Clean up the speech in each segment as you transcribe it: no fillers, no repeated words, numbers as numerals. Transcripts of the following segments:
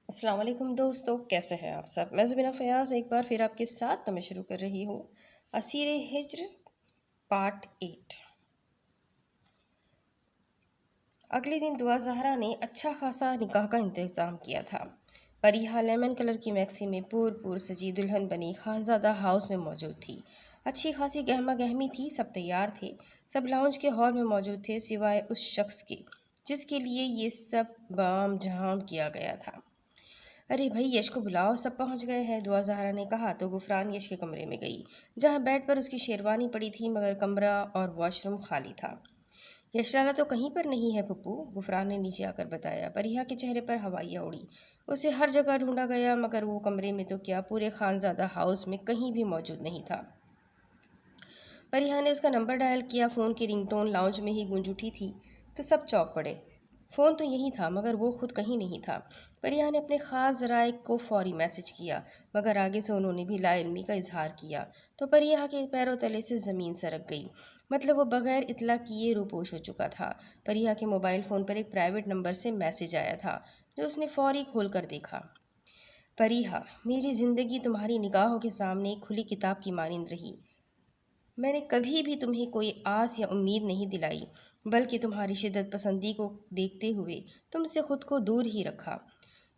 السلام علیکم دوستو، کیسے ہیں آپ سب؟ میں زبینہ فیاض ایک بار پھر آپ کے ساتھ میں شروع کر رہی ہوں اسیر ہجر پارٹ 8۔ اگلے دن دعا زہرا نے اچھا خاصا نکاح کا انتظام کیا تھا۔ پریحہ لیمن کلر کی میکسی میں پور سجی دلہن بنی خانزادہ ہاؤس میں موجود تھی۔ اچھی خاصی گہما گہمی تھی، سب تیار تھے، سب لاؤنج کے ہال میں موجود تھے سوائے اس شخص کے جس کے لیے یہ سب بام جھام کیا گیا تھا۔ ارے بھائی، یش کو بلاؤ، سب پہنچ گئے ہیں، دعا زہرا نے کہا تو غفران یش کے کمرے میں گئی جہاں بیڈ پر اس کی شیروانی پڑی تھی، مگر کمرہ اور واش روم خالی تھا۔ یش لالا تو کہیں پر نہیں ہے پھپھو، غفران نے نیچے آ کر بتایا۔ پریحہ کے چہرے پر ہوائیاں اڑی۔ اسے ہر جگہ ڈھونڈا گیا مگر وہ کمرے میں تو کیا پورے خانزادہ ہاؤس میں کہیں بھی موجود نہیں تھا۔ پریحہ نے اس کا نمبر ڈائل کیا، فون کی رنگ ٹون لاؤنج میں ہی گونج اٹھی تھی تو سب چونک پڑے۔ فون تو یہی تھا مگر وہ خود کہیں نہیں تھا۔ پریحہ نے اپنے خاص ذرائع کو فوری میسج کیا مگر آگے سے انہوں نے بھی لا علمی کا اظہار کیا تو پریحہ کے پیروں تلے سے زمین سرک گئی۔ مطلب وہ بغیر اطلاع کیے روپوش ہو چکا تھا۔ پریحہ کے موبائل فون پر ایک پرائیویٹ نمبر سے میسج آیا تھا جو اس نے فوری کھول کر دیکھا۔ پریحہ، میری زندگی تمہاری نگاہوں کے سامنے ایک کھلی کتاب کی مانند رہی۔ میں نے کبھی بھی تمہیں کوئی آس یا امید نہیں دلائی بلکہ تمہاری شدت پسندی کو دیکھتے ہوئے تم سے خود کو دور ہی رکھا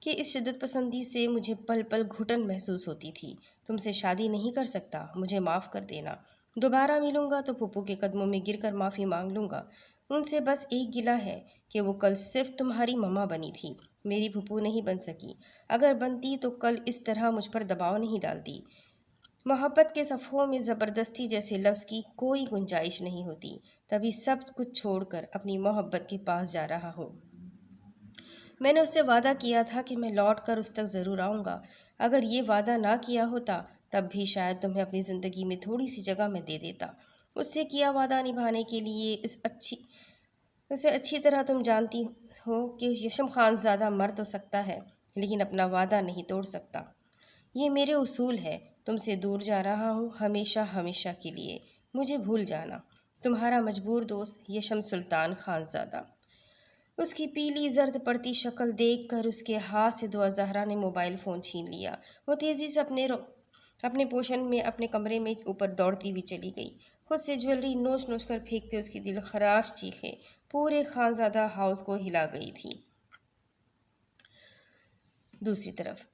کہ اس شدت پسندی سے مجھے پل پل گھٹن محسوس ہوتی تھی۔ تم سے شادی نہیں کر سکتا، مجھے معاف کر دینا۔ دوبارہ ملوں گا تو پھپھو کے قدموں میں گر کر معافی مانگ لوں گا۔ ان سے بس ایک گلہ ہے کہ وہ کل صرف تمہاری مما بنی تھی، میری پھپھو نہیں بن سکی۔ اگر بنتی تو کل اس طرح مجھ پر دباؤ نہیں ڈالتی۔ محبت کے صفحوں میں زبردستی جیسے لفظ کی کوئی گنجائش نہیں ہوتی، تبھی سب کچھ چھوڑ کر اپنی محبت کے پاس جا رہا ہوں۔ میں نے اس سے وعدہ کیا تھا کہ میں لوٹ کر اس تک ضرور آؤں گا۔ اگر یہ وعدہ نہ کیا ہوتا تب بھی شاید تمہیں اپنی زندگی میں تھوڑی سی جگہ میں دے دیتا۔ اس سے کیا وعدہ نبھانے کے لیے اسے اچھی طرح تم جانتی ہو کہ یشم خان زیادہ مر تو سکتا ہے لیکن اپنا وعدہ نہیں توڑ سکتا۔ یہ میرے اصول ہے۔ تم سے دور جا رہا ہوں، ہمیشہ ہمیشہ کے لیے۔ مجھے بھول جانا۔ تمہارا مجبور دوست یشم سلطان خانزادہ۔ اس کی پیلی زرد پڑتی شکل دیکھ کر اس کے ہاتھ سے دعا زہرا نے موبائل فون چھین لیا۔ وہ تیزی سے اپنے پوشن میں اپنے کمرے میں اوپر دوڑتی ہوئی چلی گئی، خود سے جویلری نوچ نوچ کر پھینکتے اس کی دل خراش چیخیں پورے خانزادہ ہاؤس کو ہلا گئی تھی۔ دوسری طرف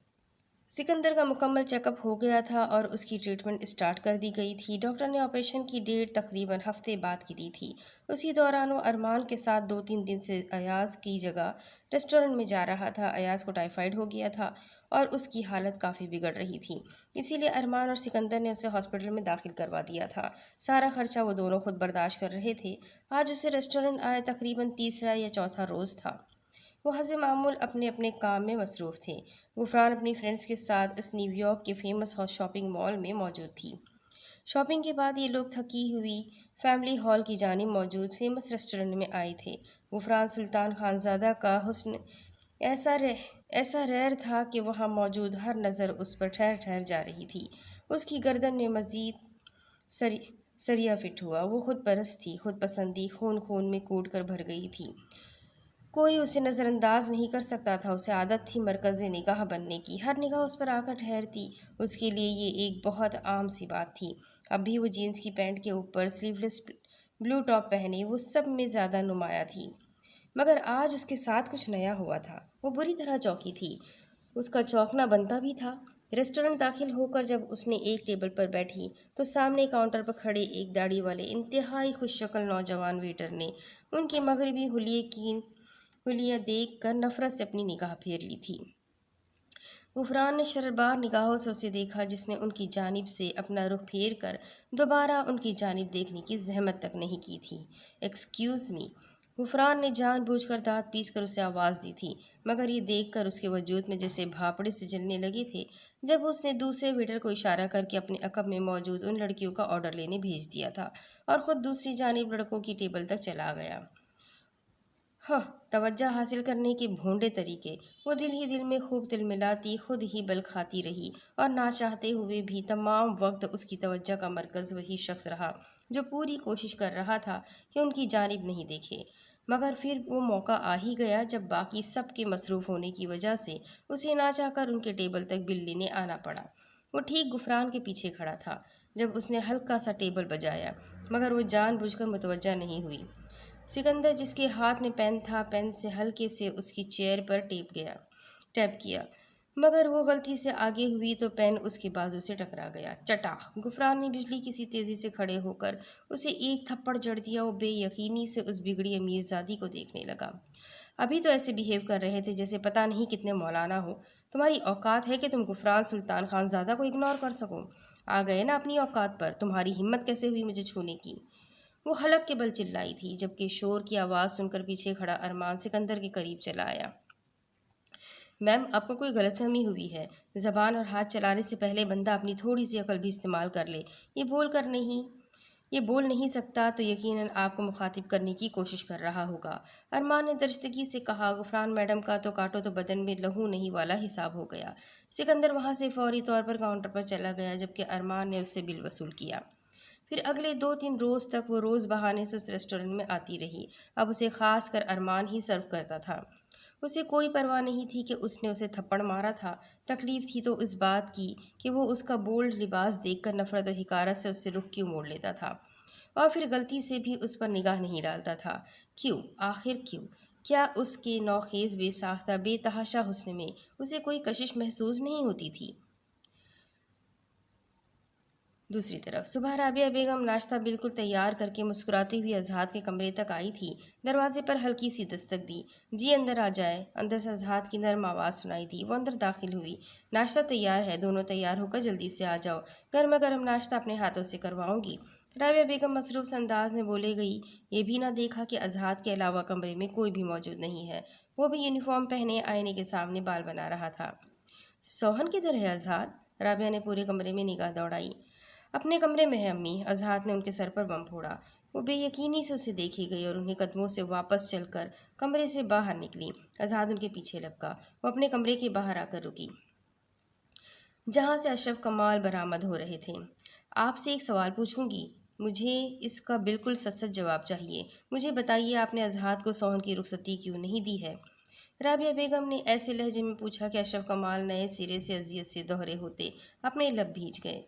سکندر کا مکمل چیک اپ ہو گیا تھا اور اس کی ٹریٹمنٹ اسٹارٹ کر دی گئی تھی۔ ڈاکٹر نے آپریشن کی ڈیٹ تقریباً ہفتے بعد کی دی تھی۔ اسی دوران وہ ارمان کے ساتھ 2-3 دن سے ایاز کی جگہ ریسٹورنٹ میں جا رہا تھا۔ ایاز کو ٹائیفائیڈ ہو گیا تھا اور اس کی حالت کافی بگڑ رہی تھی، اسی لیے ارمان اور سکندر نے اسے ہاسپٹل میں داخل کروا دیا تھا۔ سارا خرچہ وہ دونوں خود برداشت کر رہے تھے۔ آج اسے ریسٹورنٹ آئے تقریباً تیسرا یا چوتھا روز تھا۔ وہ حسب معمول اپنے اپنے کام میں مصروف تھے۔ غفران اپنی فرینڈز کے ساتھ اس نیو یارک کے فیمس شاپنگ مال میں موجود تھی۔ شاپنگ کے بعد یہ لوگ تھکی ہوئی فیملی ہال کی جانب موجود فیمس ریسٹورنٹ میں آئے تھے۔ غفران سلطان خانزادہ کا حسن ایسا ریر تھا کہ وہاں موجود ہر نظر اس پر ٹھہر ٹھہر جا رہی تھی۔ اس کی گردن میں مزید سریا فٹ ہوا۔ وہ خود پرست تھی، خود پسندی خون خون میں کوٹ کر بھر گئی تھی۔ کوئی اسے نظر انداز نہیں کر سکتا تھا۔ اسے عادت تھی مرکز نگاہ بننے کی، ہر نگاہ اس پر آ کر ٹھہرتی۔ اس کے لیے یہ ایک بہت عام سی بات تھی۔ اب بھی وہ جینس کی پینٹ کے اوپر سلیو لیس بلو ٹاپ پہنے وہ سب میں زیادہ نمایاں تھی، مگر آج اس کے ساتھ کچھ نیا ہوا تھا۔ وہ بری طرح چونکی تھی۔ اس کا چونکنا بنتا بھی تھا۔ ریسٹورنٹ داخل ہو کر جب اس نے ایک ٹیبل پر بیٹھی تو سامنے کاؤنٹر پر کھڑے ایک داڑھی والے انتہائی خوش شکل نوجوان ویٹر نے ان کے مغربی حلیہ دیکھ کر نفرت سے اپنی نگاہ پھیر لی تھی۔ غفران نے شرربار نگاہوں سے اسے دیکھا جس نے ان کی جانب سے اپنا رخ پھیر کر دوبارہ ان کی جانب دیکھنے کی زحمت تک نہیں کی تھی۔ ایکسکیوز می، غفران نے جان بوجھ کر دانت پیس کر اسے آواز دی تھی، مگر یہ دیکھ کر اس کے وجود میں جیسے بھاپڑے سے جلنے لگے تھے جب اس نے دوسرے ویٹر کو اشارہ کر کے اپنے عقب میں موجود ان لڑکیوں کا آرڈر لینے بھیج دیا تھا اور خود دوسری جانب لڑکوں کی ٹیبل تک چلا گیا۔ توجہ حاصل کرنے کے بھونڈے طریقے۔ وہ دل ہی دل میں خوب تلملاتی خود ہی بل کھاتی رہی اور نہ چاہتے ہوئے بھی تمام وقت اس کی توجہ کا مرکز وہی شخص رہا جو پوری کوشش کر رہا تھا کہ ان کی جانب نہیں دیکھے۔ مگر پھر وہ موقع آ ہی گیا جب باقی سب کے مصروف ہونے کی وجہ سے اسے نہ چاہ کر ان کے ٹیبل تک بل لینے آنا پڑا۔ وہ ٹھیک غفران کے پیچھے کھڑا تھا جب اس نے ہلکا سا ٹیبل بجایا، مگر وہ جان بوجھ کر متوجہ نہیں ہوئی۔ سکندر جس کے ہاتھ میں پین تھا، پین سے ہلکے سے اس کی چیئر پر ٹیپ کیا، مگر وہ غلطی سے آگے ہوئی تو پین اس کے بازو سے ٹکرا گیا۔ چٹاخ! غفران نے بجلی کی سی تیزی سے کھڑے ہو کر اسے ایک تھپڑ جڑ دیا۔ وہ بے یقینی سے اس بگڑی امیرزادی کو دیکھنے لگا۔ ابھی تو ایسے بیہیو کر رہے تھے جیسے پتہ نہیں کتنے مولانا ہو۔ تمہاری اوقات ہے کہ تم غفران سلطان خان زادہ کو اگنور کر سکو؟ آ گئے نا اپنی اوقات پر؟ تمہاری ہمت کیسے ہوئی مجھے چھونے کی؟ وہ حلق کے بل چلائی تھی، جبکہ شور کی آواز سن کر پیچھے کھڑا ارمان سکندر کے قریب چلا آیا۔ میم، آپ کو کوئی غلط فہمی ہوئی ہے۔ زبان اور ہاتھ چلانے سے پہلے بندہ اپنی تھوڑی سی عقل بھی استعمال کر لے۔ یہ بول نہیں سکتا تو یقیناً آپ کو مخاطب کرنے کی کوشش کر رہا ہوگا۔ ارمان نے درستگی سے کہا۔ غفران میڈم کا تو کاٹو تو بدن میں لہو نہیں والا حساب ہو گیا۔ سکندر وہاں سے فوری طور پر کاؤنٹر پر چلا گیا، جبکہ ارمان نے اس سے بل وصول کیا۔ پھر اگلے 2-3 روز تک وہ روز بہانے سے اس ریسٹورنٹ میں آتی رہی۔ اب اسے خاص کر ارمان ہی سرو کرتا تھا۔ اسے کوئی پرواہ نہیں تھی کہ اس نے اسے تھپڑ مارا تھا۔ تکلیف تھی تو اس بات کی کہ وہ اس کا بولڈ لباس دیکھ کر نفرت و حقارت سے اس سے رخ کیوں موڑ لیتا تھا، اور پھر غلطی سے بھی اس پر نگاہ نہیں ڈالتا تھا۔ کیوں؟ آخر کیوں؟ کیا اس کے نوخیز بے ساختہ بے تحاشا حسن میں اسے کوئی کشش محسوس نہیں ہوتی تھی؟ دوسری طرف صبح رابعہ بیگم ناشتہ بالکل تیار کر کے مسکراتی ہوئی اذہان کے کمرے تک آئی تھی۔ دروازے پر ہلکی سی دستک دی۔ جی اندر آ جائے۔ اندر سے اذہان کی نرم آواز سنائی دی۔ وہ اندر داخل ہوئی۔ ناشتہ تیار ہے، دونوں تیار ہو کر جلدی سے آ جاؤ، گرما گرم ناشتہ اپنے ہاتھوں سے کرواؤں گی۔ رابعہ بیگم مصروف انداز میں بولے گئی۔ یہ بھی نہ دیکھا کہ اذہان کے علاوہ کمرے میں کوئی بھی موجود نہیں ہے۔ وہ بھی یونیفارم پہنے آئینے کے سامنے بال بنا رہا تھا۔ سوہن کدھر ہے اذہان؟ رابعہ نے پورے کمرے میں نگاہ دوڑائی۔ اپنے کمرے میں ہے امی۔ اذہان نے ان کے سر پر بم پھوڑا۔ وہ بے یقینی سے اسے دیکھے گئی اور انہیں قدموں سے واپس چل کر کمرے سے باہر نکلی۔ اذہان ان کے پیچھے لپکا۔ وہ اپنے کمرے کے باہر آ کر رکی، جہاں سے اشرف کمال برآمد ہو رہے تھے۔ آپ سے ایک سوال پوچھوں گی؟ مجھے اس کا بالکل سچ سچ جواب چاہیے۔ مجھے بتائیے، آپ نے اذہان کو سوہن کی رخصتی کیوں نہیں دی ہے؟ رابعہ بیگم نے ایسے لہجے میں پوچھا کہ اشرف کمال نئے سرے سے اذیت سے دوہرے ہوتے اپنے لب بھیج گئے۔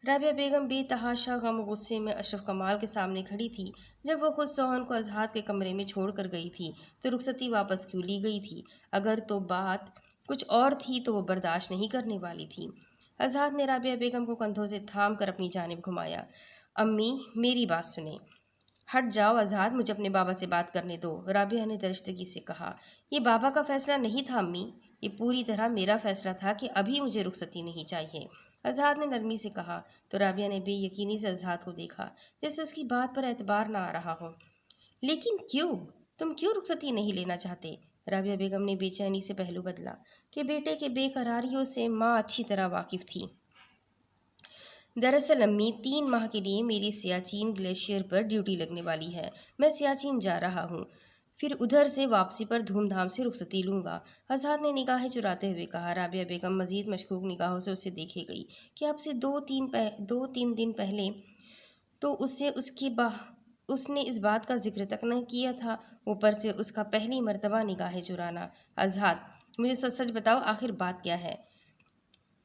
رابعہ بیگم بے تحاشا غم و غصے میں اشرف کمال کے سامنے کھڑی تھی۔ جب وہ خود سوہن کو اذہان کے کمرے میں چھوڑ کر گئی تھی تو رخصتی واپس کیوں لی گئی تھی؟ اگر تو بات کچھ اور تھی تو وہ برداشت نہیں کرنے والی تھی۔ اذہان نے رابعہ بیگم کو کندھوں سے تھام کر اپنی جانب گھمایا۔ امی، میری بات سنیں۔ ہٹ جاؤ اذہان، مجھے اپنے بابا سے بات کرنے دو، رابعہ نے درستگی سے کہا۔ یہ بابا کا فیصلہ نہیں تھا امی، یہ پوری طرح میرا فیصلہ تھا کہ ابھی مجھے رخصتی نہیں چاہیے، اذہان نے نرمی سے کہا۔ تو رابعہ نے بے یقینی سے اذہان کو دیکھا، جیسے اس کی بات پر اعتبار نہ آ رہا ہو۔ لیکن کیوں؟ تم کیوں رخصتی نہیں لینا چاہتے؟ رابعہ بیگم نے بے چینی سے پہلو بدلا کہ بیٹے کے بے قراریوں سے ماں اچھی طرح واقف تھی۔ دراصل امی، 3 ماہ کے لیے میری سیاچین گلیشیئر پر ڈیوٹی لگنے والی ہے۔ میں سیاچین جا رہا ہوں، پھر ادھر سے واپسی پر دھوم دھام سے رخصتی لوں گا، اذہان نے نگاہیں چراتے ہوئے کہا۔ رابعہ بیگم مزید مشکوک نگاہوں سے اسے دیکھے گئی کہ اب سے 2-3 دن پہلے تو اس نے اس بات کا ذکر تک نہ کیا تھا، اوپر سے اس کا پہلی مرتبہ نگاہیں چرانا۔ اذہان، مجھے سچ سچ بتاؤ، آخر بات کیا ہے؟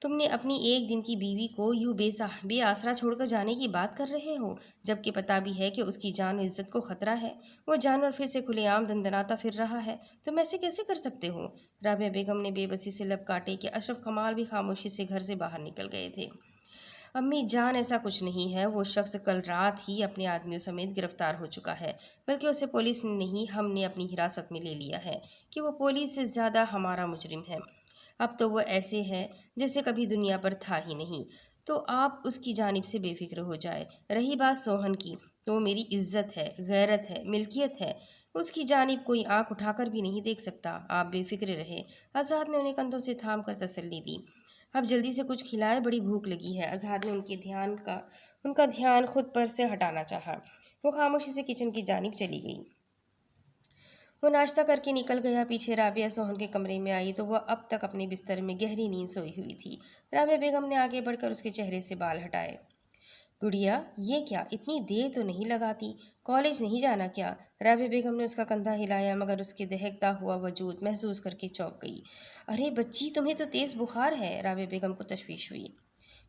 تم نے اپنی 1 دن کی بیوی کو یوں بے آسرا چھوڑ کر جانے کی بات کر رہے ہو، جبکہ پتہ بھی ہے کہ اس کی جان و عزت کو خطرہ ہے۔ وہ جانور پھر سے کھلے عام دندناتا پھر رہا ہے، تم ایسے کیسے کر سکتے ہو؟ رابعہ بیگم نے بے بسی سے لب کاٹے کہ اشرف کمال بھی خاموشی سے گھر سے باہر نکل گئے تھے۔ امی جان، ایسا کچھ نہیں ہے، وہ شخص کل رات ہی اپنے آدمیوں سمیت گرفتار ہو چکا ہے، بلکہ اسے پولیس نے نہیں، ہم نے اپنی حراست میں لے لیا ہے کہ وہ پولیس سے زیادہ ہمارا مجرم ہے۔ اب تو وہ ایسے ہے جیسے کبھی دنیا پر تھا ہی نہیں، تو آپ اس کی جانب سے بے فکر ہو جائے۔ رہی بات سوہن کی، تو وہ میری عزت ہے، غیرت ہے، ملکیت ہے، اس کی جانب کوئی آنکھ اٹھا کر بھی نہیں دیکھ سکتا، آپ بے فکر رہے، اذہان نے انہیں کندھوں سے تھام کر تسلی دی۔ اب جلدی سے کچھ کھلائے، بڑی بھوک لگی ہے، اذہان نے ان کا دھیان خود پر سے ہٹانا چاہا۔ وہ خاموشی سے کچن کی جانب چلی گئی۔ وہ ناشتہ کر کے نکل گیا۔ پیچھے رابعہ سوہن کے کمرے میں آئی تو وہ اب تک اپنے بستر میں گہری نیند سوئی ہوئی تھی۔ رابعہ بیگم نے آگے بڑھ کر اس کے چہرے سے بال ہٹائے۔ गुड़िया, ये क्या, इतनी देर तो नहीं लगाती, कॉलेज नहीं जाना क्या? राबिया बेगम ने उसका कंधा हिलाया, मगर उसके दहकता हुआ वजूद महसूस करके चौंक गई। अरे बच्ची, तुम्हें तो तेज़ बुखार है, राबिया बेगम को तशवीश हुई।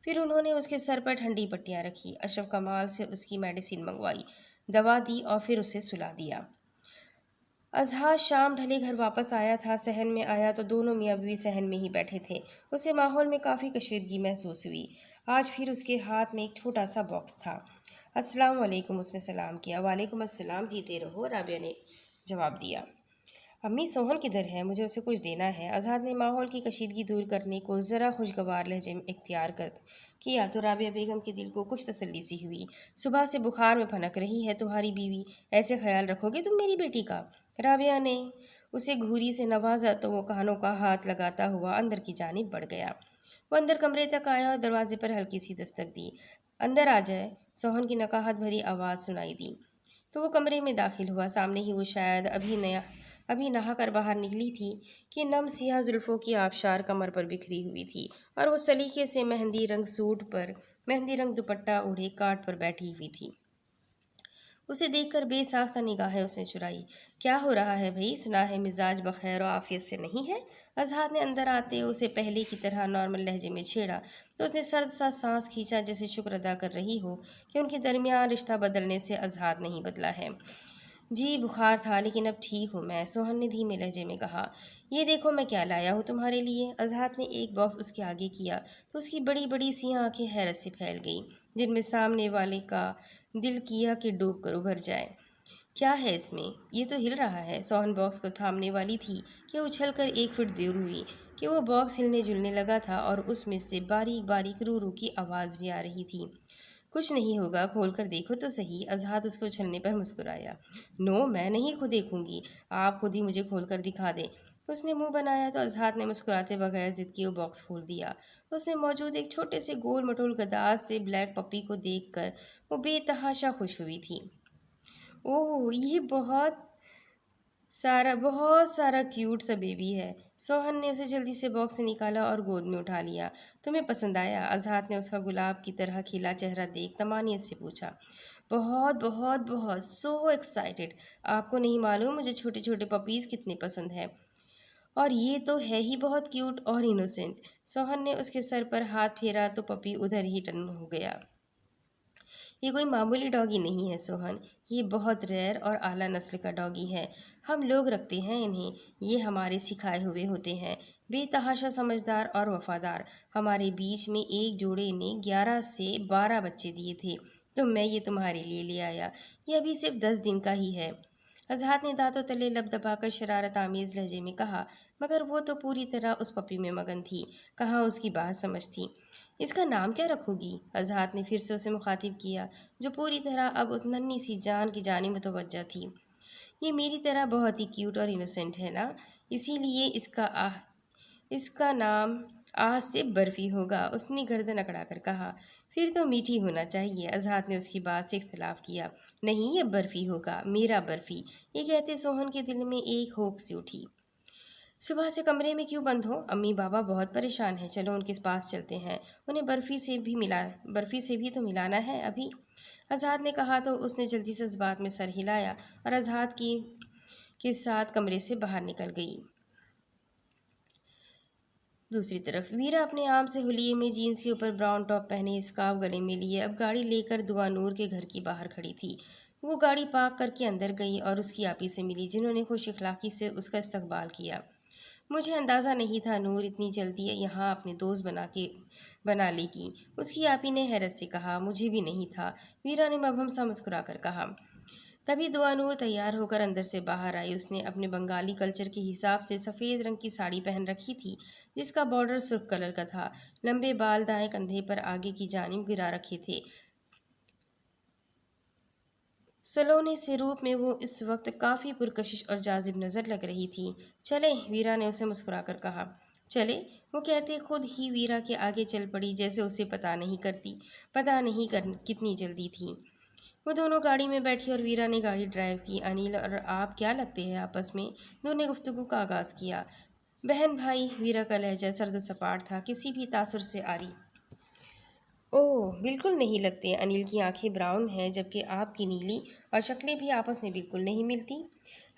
फिर उन्होंने उसके सर पर ठंडी पट्टियाँ रखी, अशरफ कमाल से उसकी मेडिसिन मंगवाई, दवा दी और फिर उसे सुला दिया। अजहार शाम ढले घर वापस आया था। सहन में आया तो दोनों मियाँ बीवी सहन में ही बैठे थे। उसे माहौल में काफ़ी कशीदगी महसूस हुई। आज फिर उसके हाथ में एक छोटा सा बॉक्स था। अस्सलाम वालेकुम, उसने सलाम किया। वालेकुम अस्सलाम, जीते रहो, राबिया ने जवाब दिया। अम्मी, सोहन किधर है? मुझे उसे कुछ देना है। आज़ाद ने माहौल की कशीदगी दूर करने को ज़रा खुशगवार लहजे में इख्तियार कर किया तो राबिया बेगम के दिल को कुछ तसल्ली सी हुई। सुबह से बुखार में फनक रही है तुम्हारी बीवी, ऐसे ख्याल रखोगे तुम मेरी बेटी का? राबिया ने उसे घूरी से नवाजा तो वो कानों का हाथ लगाता हुआ अंदर की जानिब बढ़ गया। वो अंदर कमरे तक आया और दरवाजे पर हल्की सी दस्तक दी। अंदर आ जाए, सोहन की नकाहत भरी आवाज़ सुनाई दी तो वो कमरे में दाखिल हुआ। सामने ही वो शायद अभी नहा कर बाहर निकली थी कि नम सियाह जुल्फ़ों की आबशार कमर पर बिखरी हुई थी और वो सलीके से मेहंदी रंग सूट पर मेहंदी रंग दुपट्टा ओढ़े काट पर बैठी हुई थी। उसे देखकर बेसाख्ता निगाहें उसने चुराई। क्या हो रहा है भई? सुना है मिजाज बखैर और आफियत से नहीं है? अजहार ने अंदर आते उसे पहले की तरह नॉर्मल लहजे में छेड़ा तो उसने सर्द सा सांस खींचा, जैसे शुक्र अदा कर रही हो कि उनके दरमियान रिश्ता बदलने से अजहार नहीं बदला है। जी बुखार था, लेकिन अब ठीक हूँ मैं, सोहन ने धीमे लहजे में कहा। ये देखो मैं क्या लाया हूँ तुम्हारे लिए। अजहार ने एक बॉक्स उसके आगे किया तो उसकी बड़ी बड़ी सी आंखें हैरत से फैल गईं, जिनमें सामने वाले का दिल किया कि डूब कर उभर जाए। क्या है इसमें? ये तो हिल रहा है। सोहन बॉक्स को थामने वाली थी कि उछल कर 1 फुट दूर हुई कि वो बॉक्स हिलने जुलने लगा था और उसमें से बारीक बारीक रू रू की आवाज़ भी आ रही थी। कुछ नहीं होगा, खोल कर देखो तो सही। अजहार उसके उछलने पर मुस्कुराया। नो, मैं नहीं खुद देखूंगी, आप खुद ही मुझे खोल कर दिखा दें। उसने मुंह बनाया तो अजहार ने मुस्कुराते बगैर जिद की वो बॉक्स खोल दिया। उसने मौजूद एक छोटे से गोल मटोल गदार से ब्लैक पपी को देखकर वो बेतहाशा खुश हुई थी। ओह, ये बहुत सारा क्यूट सा बेबी है। सोहन ने उसे जल्दी से बॉक्स से निकाला और गोद में उठा लिया। तुम्हें पसंद आया? अजहार ने उसका गुलाब की तरह खिला चेहरा देख तमानियत से पूछा। बहुत बहुत बहुत, सो एक्साइटेड। आपको नहीं मालूम मुझे छोटे छोटे पपीज़ कितने पसंद हैं। और ये तो है ही बहुत क्यूट और इनोसेंट। सोहन ने उसके सर पर हाथ फेरा तो पपी उधर ही टर्न हो गया। ये कोई मामूली डॉगी नहीं है सोहन, ये बहुत रेयर और आला नस्ल का डॉगी है। हम लोग रखते हैं इन्हें, ये हमारे सिखाए हुए होते हैं, बेतहाशा समझदार और वफादार। हमारे बीच में एक जोड़े ने 11 से 12 बच्चे दिए थे, तो मैं ये तुम्हारे लिए ले आया। ये अभी सिर्फ 10 दिन का ही है। अजहार ने दांतों तले लब दबाकर शरारत आमेज लहजे में कहा, मगर वो तो पूरी तरह उस पपी में मगन थी, कहाँ उसकी बात समझती। इसका नाम क्या रखोगी? अजहार ने फिर से उसे मुखातिब किया, जो पूरी तरह अब उस नन्ही सी जान की जानिब मुतवज्जा थी। ये मेरी तरह बहुत ही क्यूट और इनोसेंट है ना, इसीलिए इसका नाम आज से बर्फ़ी होगा, उसने गर्दन अकड़ा कर कहा। फिर तो मीठी होना चाहिए। अजहार ने उसकी बात से इख्तलाफ किया। नहीं, ये बर्फ़ी होगा, मेरा बर्फ़ी। ये कहते सोहन के दिल में एक होक सी उठी। सुबह से कमरे में क्यों बंद हो? अम्मी बाबा बहुत परेशान हैं, चलो उनके पास चलते हैं, उन्हें बर्फ़ी से भी तो मिलाना है अभी। आज़ाद ने कहा तो उसने जल्दी से इस बात में सर हिलाया और आज़ाद की के साथ कमरे से बाहर निकल गई। दूसरी तरफ वीरा अपने आम से हुलिये में जीन्स के ऊपर ब्राउन टॉप पहने स्कार्फ गले में लिए अब गाड़ी लेकर दुआ नूर के घर की बाहर खड़ी थी। वो गाड़ी पार्क करके अंदर गई और उसकी आपी से मिली, जिन्होंने खुश इखलाकी से उसका इस्तकबाल किया। मुझे अंदाज़ा नहीं था नूर इतनी जल्दी यहाँ अपने दोस्त बना लेगी, उसकी आपी ने हैरत से कहा। मुझे भी नहीं था, वीरा ने मबहम सा मुस्कुरा कर कहा। तभी दुआ नूर तैयार होकर अंदर से बाहर आई। उसने अपने बंगाली कल्चर के हिसाब से सफ़ेद रंग की साड़ी पहन रखी थी, जिसका बॉर्डर सुर्ख कलर का था। लंबे बाल दाएं कंधे पर आगे की जानिब गिरा रखे थे। सलोने से रूप में वो इस वक्त काफ़ी पुरकशिश और जाजिब नज़र लग रही थी। चले, वीरा ने उसे मुस्कुराकर कहा। चले, वो कहते खुद ही वीरा के आगे चल पड़ी, जैसे उसे पता नहीं कर कितनी जल्दी थी। वो दोनों गाड़ी में बैठी और वीरा ने गाड़ी ड्राइव की। अनिल और आप क्या लगते हैं आपस में? दोनों ने गुफ्तगू का आगाज़ किया। बहन भाई, वीरा का लहजा सर्द सपाट था, किसी भी तासुर से आरी ओह! बिल्कुल नहीं लगते। अनिल की आँखें ब्राउन हैं जबकि आपकी नीली, और शक्लें भी आपस में बिल्कुल नहीं मिलती।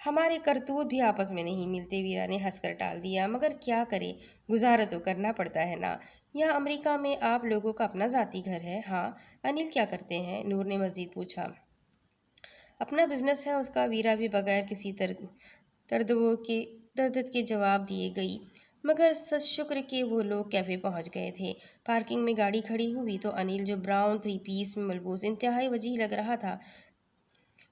हमारे करतूत भी आपस में नहीं मिलते, वीरा ने हंसकर टाल दिया। मगर क्या करें, गुज़ारा तो करना पड़ता है ना। यहाँ अमेरिका में आप लोगों का अपना ज़ाती घर है। हाँ, अनिल क्या करते हैं? नूर ने मज़ीद पूछा। अपना बिजनेस है उसका, वीरा भी बगैर किसी तरदुओ के तरदद के जवाब दिए गई। मगर सच शुक्र कि वो लोग कैफ़े पहुंच गए थे। पार्किंग में गाड़ी खड़ी हुई तो अनिल, जो ब्राउन थ्री पीस में मलबूस इंतहाई वजीह लग रहा था,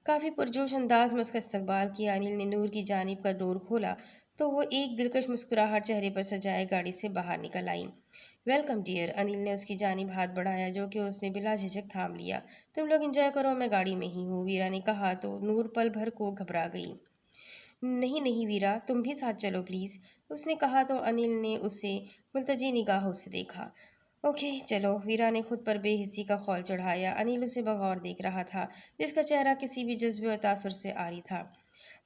काफ़ी पुरजोश अंदाज में उसका इस्तकबाल किया। अनिल ने नूर की जानिब का डोर खोला तो वो एक दिलकश मुस्कुराहट चेहरे पर सजाए गाड़ी से बाहर निकल आई। Welcome dear. अनिल ने उसकी जानिब हाथ बढ़ाया जो कि उसने बिला झिझक थाम लिया। तुम लोग एंजॉय करो, मैं गाड़ी में ही हूँ, वीरा ने कहा तो नूर पल भर को घबरा गई। नहीं नहीं वीरा, तुम भी साथ चलो प्लीज़, उसने कहा तो अनिल ने उसे मुल्तजी निगाहों से देखा। ओके चलो, वीरा ने खुद पर बेहिसी का खौल चढ़ाया। अनिल उसे बगौर देख रहा था, जिसका चेहरा किसी भी जज्बे और तासुर से आरी था।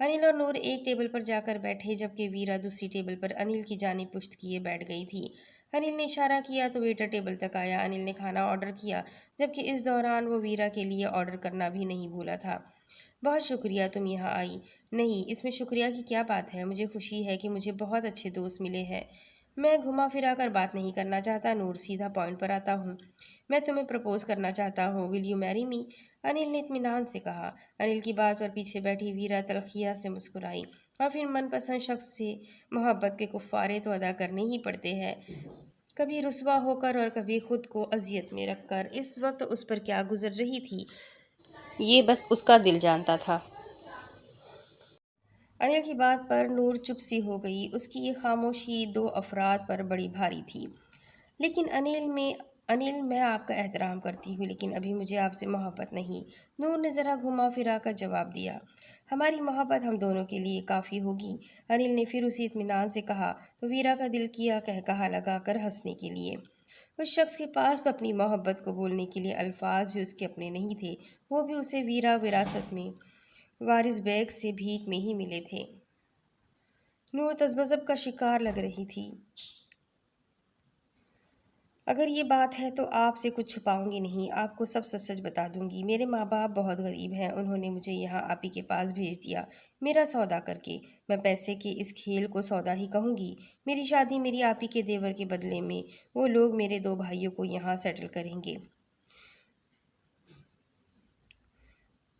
अनिल और नूर एक टेबल पर जाकर बैठे जबकि वीरा दूसरी टेबल पर अनिल की जानिब पुश्त किए बैठ गई थी। अनिल ने इशारा किया तो वेटर टेबल तक आया। अनिल ने खाना ऑर्डर किया जबकि इस दौरान वो वीरा के लिए ऑर्डर करना भी नहीं भूला था। बहुत शुक्रिया तुम यहाँ आई। नहीं, इसमें शुक्रिया की क्या बात है, मुझे खुशी है कि मुझे बहुत अच्छे दोस्त मिले हैं। मैं घुमा फिरा कर बात नहीं करना चाहता नूर, सीधा पॉइंट पर आता हूँ। मैं तुम्हें प्रपोज करना चाहता हूँ, will you marry me? Anil ने इत्मीनान से कहा। अनिल की बात पर पीछे बैठी वीरा तलखिया से मुस्कुराई। और फिर मनपसंद शख्स से मोहब्बत के कुफ्फारे तो अदा करने ही पड़ते हैं, कभी रुसवा होकर और कभी खुद को अजियत में रखकर। इस वक्त उस पर क्या गुजर रही थी, ये बस उसका दिल जानता था। अनिल की बात पर नूर चुप सी हो गई। उसकी ये खामोशी दो अफराद पर बड़ी भारी थी। लेकिन अनिल, मैं आपका एहतराम करती हूँ लेकिन अभी मुझे आपसे मोहब्बत नहीं, नूर ने ज़रा घुमा फिरा कर जवाब दिया। हमारी मोहब्बत हम दोनों के लिए काफ़ी होगी, अनिल ने फिर उसी इत्मीनान से कहा तो वीरा का दिल किया कहकहा लगा कर हंसने के लिए। उस शख्स के पास तो अपनी मोहब्बत को बोलने के लिए अल्फाज भी उसके अपने नहीं थे, वो भी उसे वीरा विरासत में वारिस बेग से भीख में ही मिले थे। नूर तज़ब्ज़ब का शिकार लग रही थी। अगर ये बात है तो आपसे कुछ छुपाऊंगी नहीं, आपको सब सच सच बता दूंगी। मेरे माँ बाप बहुत गरीब हैं, उन्होंने मुझे यहाँ आप ही के पास भेज दिया, मेरा सौदा करके। मैं पैसे के इस खेल को सौदा ही कहूँगी। मेरी शादी मेरी आप ही के देवर के बदले में वो लोग मेरे दो भाइयों को यहाँ सेटल करेंगे,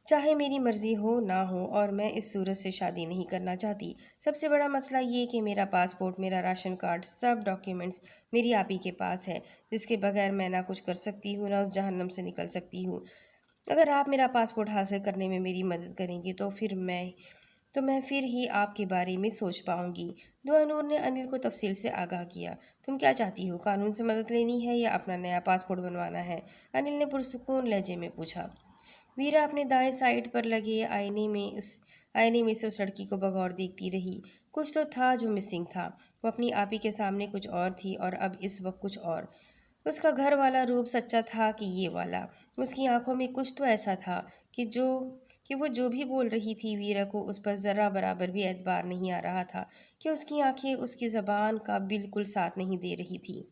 चाहे मेरी मर्जी हो ना हो, और मैं इस सूरत से शादी नहीं करना चाहती। सबसे बड़ा मसला ये कि मेरा पासपोर्ट, मेरा राशन कार्ड, सब डॉक्यूमेंट्स मेरी आप ही के पास है, जिसके बगैर मैं ना कुछ कर सकती हूँ ना उस जहन्नम से निकल सकती हूँ। अगर आप मेरा पासपोर्ट हासिल करने में मेरी मदद करेंगी तो मैं फिर ही आपके बारे में सोच पाऊंगी। दुआनूर ने अनिल को तफसील से आगाह किया। तुम क्या चाहती हो, कानून से मदद लेनी है या अपना नया पासपोर्ट बनवाना है? अनिल ने पुरसुकून लहजे में पूछा। वीरा अपने दाएं साइड पर लगे आईने में से उस लड़की को बगौर देखती रही। कुछ तो था जो मिसिंग था। वो अपनी आपी के सामने कुछ और थी और अब इस वक्त कुछ और। उसका घर वाला रूप सच्चा था कि ये वाला। उसकी आंखों में कुछ तो ऐसा था कि वो जो भी बोल रही थी, वीरा को उस पर ज़रा बराबर भी एतबार नहीं आ रहा था, कि उसकी आंखें उसकी ज़बान का बिल्कुल साथ नहीं दे रही थी।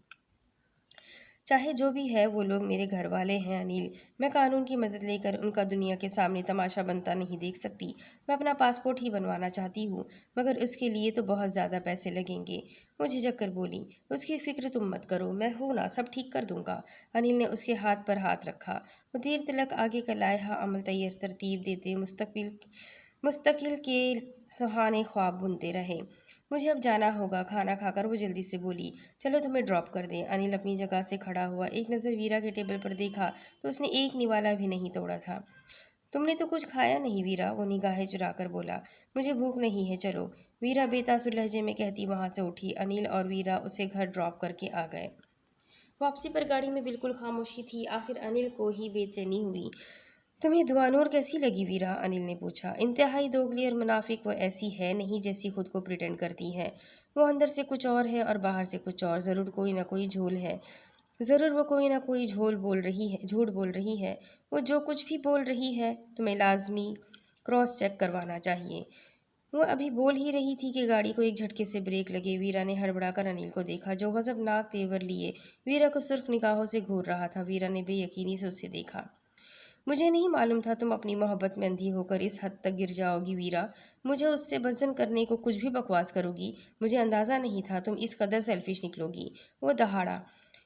चाहे जो भी है, वो लोग मेरे घर वाले हैं अनिल। मैं कानून की मदद लेकर उनका दुनिया के सामने तमाशा बनता नहीं देख सकती। मैं अपना पासपोर्ट ही बनवाना चाहती हूँ, मगर उसके लिए तो बहुत ज़्यादा पैसे लगेंगे। वो झिझक कर बोली। उसकी फ़िक्र तुम मत करो, मैं हूँ ना, सब ठीक कर दूंगा। अनिल ने उसके हाथ पर हाथ रखा। वो देर तलक आगे का लायहा अमल तैयार तरतीब देते मुस्तकिल के सुहाने ख्वाब बुनते रहे। मुझे अब जाना होगा, खाना खाकर वो जल्दी से बोली। चलो तुम्हें ड्रॉप कर दें। अनिल अपनी जगह से खड़ा हुआ, एक नज़र वीरा के टेबल पर देखा तो उसने एक निवाला भी नहीं तोड़ा था। तुमने तो कुछ खाया नहीं वीरा, वो निगाहें चुरा कर बोला। मुझे भूख नहीं है, चलो, वीरा बेतासुर लहजे में कहती वहां से उठी। अनिल और वीरा उसे घर ड्रॉप करके आ गए। वापसी पर गाड़ी में बिल्कुल खामोशी थी। आखिर अनिल को ही बेचैनी हुई। तुम्हें दुआनूर कैसी लगी वीरा? अनिल ने पूछा। इंतहाई दोगली और मुनाफिक, वो ऐसी है नहीं जैसी खुद को प्रिटेंड करती है। वो अंदर से कुछ और है और बाहर से कुछ और। ज़रूर कोई ना कोई झोल है, ज़रूर वो कोई ना कोई झूठ बोल रही है। वो जो कुछ भी बोल रही है तुम्हें लाजमी क्रॉस चेक करवाना चाहिए। وہ ابھی بول ہی رہی تھی کہ گاڑی کو ایک جھٹکے سے بریک لگے۔ ویرا نے ہڑبڑا کر انیل کو دیکھا جو غضبناک تیور لیے ویرا کو سرخ نگاہوں سے گھور رہا تھا۔ ویرا نے بے یقینی سے اسے دیکھا۔ مجھے نہیں معلوم تھا تم اپنی محبت میں اندھی ہو کر اس حد تک گر جاؤ گی ویرا، مجھے اس سے بزن کرنے کو کچھ بھی بکواس کرو گی۔ مجھے اندازہ نہیں تھا تم اس قدر سیلفش نکلو گی۔ وہ دہاڑا۔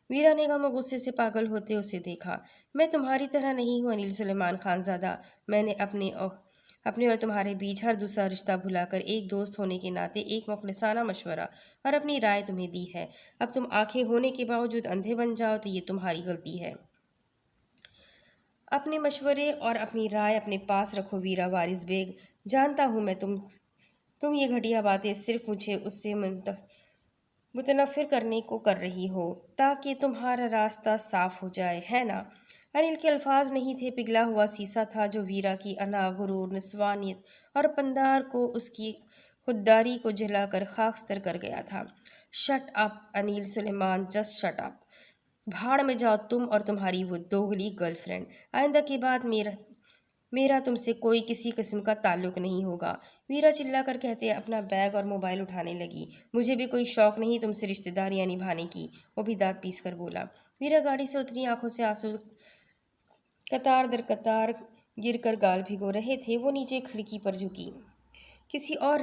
ویرا نے غم و غصے سے پاگل ہوتے اسے دیکھا۔ میں تمہاری طرح نہیں ہوں انیل سلیمان خان زادہ، میں نے اپنے اور تمہارے بیچ ہر دوسرا رشتہ بھلا کر ایک دوست ہونے کے ناطے ایک مخلصانہ مشورہ اور اپنی رائے تمہیں دی ہے۔ اب تم آنکھیں ہونے کے باوجود اندھے بن جاؤ تو یہ تمہاری غلطی ہے۔ اپنے مشورے اور اپنی رائے اپنے پاس رکھو ویرا وارث بیگ، جانتا ہوں میں تم یہ گھٹیا باتیں صرف مجھے اس سے متنفر کرنے کو کر رہی ہو تاکہ تمہارا راستہ صاف ہو جائے، ہے نا؟ انیل کے الفاظ نہیں تھے، پگھلا ہوا سیسا تھا جو ویرا کی انا، غرور، نسوانیت اور پندار کو، اس کی خودداری کو جلا کر خاکستر کر گیا تھا۔ شٹ اپ انیل سلیمان، جسٹ شٹ اپ۔ بھاڑ میں جاؤ تم اور تمہاری وہ دوغلی گرل فرینڈ۔ آئندہ کے بعد میرا تم سے کوئی کسی قسم کا تعلق نہیں ہوگا۔ ویرا چلا کر کہتے اپنا بیگ اور موبائل اٹھانے لگی۔ مجھے بھی کوئی شوق نہیں تم سے رشتہ داریاں نبھانے کی، وہ بھی دانت پیس کر بولا۔ ویرا گاڑی سے اتری، آنکھوں سے آنسو قطار در قطار گر کر گال بھگو رہے تھے۔ وہ نیچے کھڑکی پر جھکی۔ کسی اور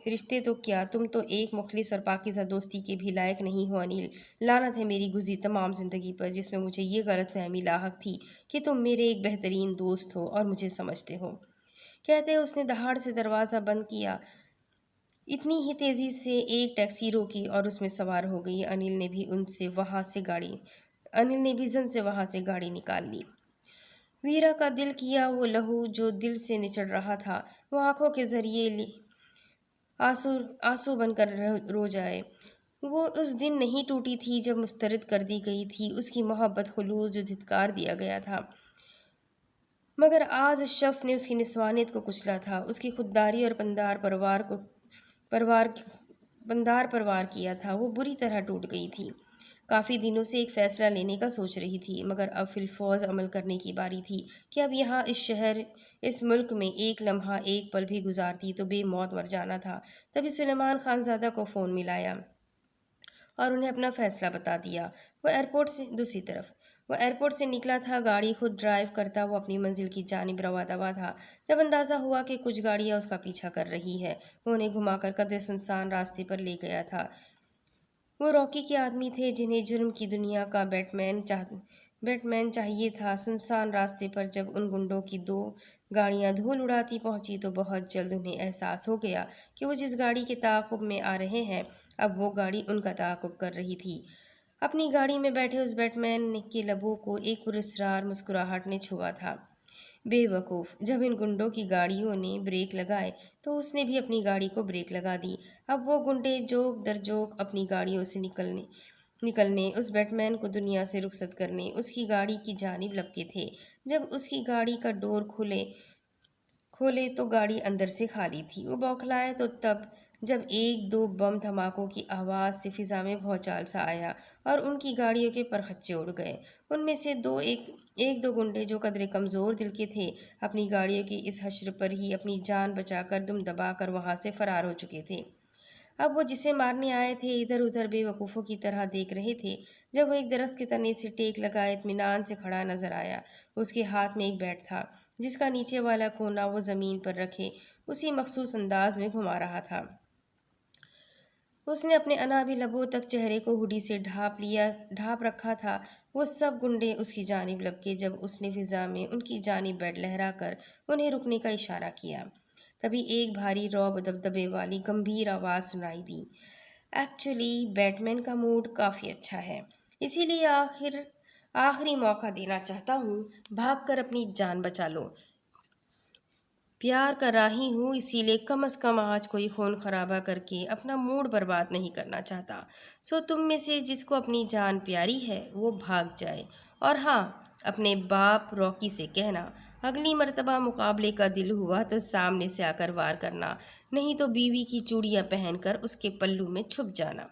رشتے تو کیا، تم تو ایک مخلص اور پاکیزہ دوستی کے بھی لائق نہیں ہو انیل۔ لعنت ہے میری گزری تمام زندگی پر جس میں مجھے یہ غلط فہمی لاحق تھی کہ تم میرے ایک بہترین دوست ہو اور مجھے سمجھتے ہو۔ کہتے اس نے دہاڑ سے دروازہ بند کیا، اتنی ہی تیزی سے ایک ٹیکسی روکی اور اس میں سوار ہو گئی۔ انیل نے بھی زن سے وہاں سے گاڑی نکال لی۔ ویرا کا دل کیا وہ لہو جو دل سے نچڑ رہا تھا وہ آنکھوں کے ذریعے آنسو بن کر رو جائے۔ وہ اس دن نہیں ٹوٹی تھی جب مسترد کر دی گئی تھی اس کی محبت، خلوص جو دھتکار دیا گیا تھا، مگر آج اس شخص نے اس کی نسوانیت کو کچلا تھا، اس کی خودداری اور پندار پروار کیا تھا۔ وہ بری طرح ٹوٹ گئی تھی۔ کافی دنوں سے ایک فیصلہ لینے کا سوچ رہی تھی، مگر اب فی الفوز عمل کرنے کی باری تھی کہ اب یہاں اس شہر، اس ملک میں ایک لمحہ، ایک پل بھی گزارتی تو بے موت مر جانا تھا۔ تبھی سلیمان خان زادہ کو فون ملایا اور انہیں اپنا فیصلہ بتا دیا۔ وہ ایئرپورٹ سے نکلا تھا، گاڑی خود ڈرائیو کرتا وہ اپنی منزل کی جانب رواں دواں تھا۔ جب اندازہ ہوا کہ کچھ گاڑیاں اس کا پیچھا کر رہی ہے، وہ انہیں گھما کر قدرے سنسان راستے پر لے گیا تھا۔ وہ راکی کے آدمی تھے جنہیں جرم کی دنیا کا بیٹ مین چاہیے تھا۔ سنسان راستے پر جب ان گنڈوں کی دو گاڑیاں دھول اڑاتی پہنچی تو بہت جلد انہیں احساس ہو گیا کہ وہ جس گاڑی کے تعاقب میں آ رہے ہیں اب وہ گاڑی ان کا تعاقب کر رہی تھی۔ اپنی گاڑی میں بیٹھے اس بیٹ مین کے لبوں کو ایک پراسرار مسکراہٹ نے چھوا تھا۔ بے وقوف! جب ان گنڈوں کی گاڑیوں نے بریک لگائے تو اس نے بھی اپنی گاڑی کو بریک لگا دی۔ اب وہ گنڈے جوک در جوک اپنی گاڑیوں سے نکلنے، اس بیٹ مین کو دنیا سے رخصت کرنے، اس کی گاڑی کی جانب لپکے تھے۔ جب اس کی گاڑی کا ڈور کھولے تو گاڑی اندر سے خالی تھی۔ وہ بوکھلائے تو تب جب ایک دو بم دھماکوں کی آواز سے فضا میں بھونچال سا آیا اور ان کی گاڑیوں کے پرخچے اڑ گئے۔ ان میں سے ایک دو گنڈے جو قدرے کمزور دل کے تھے اپنی گاڑیوں کی اس حشر پر ہی اپنی جان بچا کر دم دبا کر وہاں سے فرار ہو چکے تھے۔ اب وہ جسے مارنے آئے تھے ادھر ادھر بے وقوفوں کی طرح دیکھ رہے تھے۔ جب وہ ایک درخت کے تنے سے ٹیک لگائے اطمینان سے کھڑا نظر آیا، اس کے ہاتھ میں ایک بیٹ تھا جس کا نیچے والا کونا وہ زمین پر رکھے اسی مخصوص انداز میں گھما رہا تھا۔ اس نے اپنے انابی لبوں تک چہرے کو ہڈی سے ڈھانپ رکھا تھا۔ وہ سب گنڈے اس کی جانب لپکے جب اس نے فضا میں ان کی جانب بیٹ لہرا کر انہیں رکنے کا اشارہ کیا۔ تبھی ایک بھاری رعب و دبدبے والی گمبھیر آواز سنائی دی، ایکچولی بیٹ مین کا موڈ کافی اچھا ہے، اسی لیے آخری موقع دینا چاہتا ہوں، بھاگ کر اپنی جان بچا لو۔ پیار کر رہی ہوں، اسی لیے کم از کم آج کوئی خون خرابہ کر کے اپنا موڈ برباد نہیں کرنا چاہتا۔ سو تم میں سے جس کو اپنی جان پیاری ہے وہ بھاگ جائے، اور ہاں، اپنے باپ راکی سے کہنا اگلی مرتبہ مقابلے کا دل ہوا تو سامنے سے آ کر وار کرنا، نہیں تو بیوی کی چوڑیاں پہن کر اس کے پلو میں چھپ جانا۔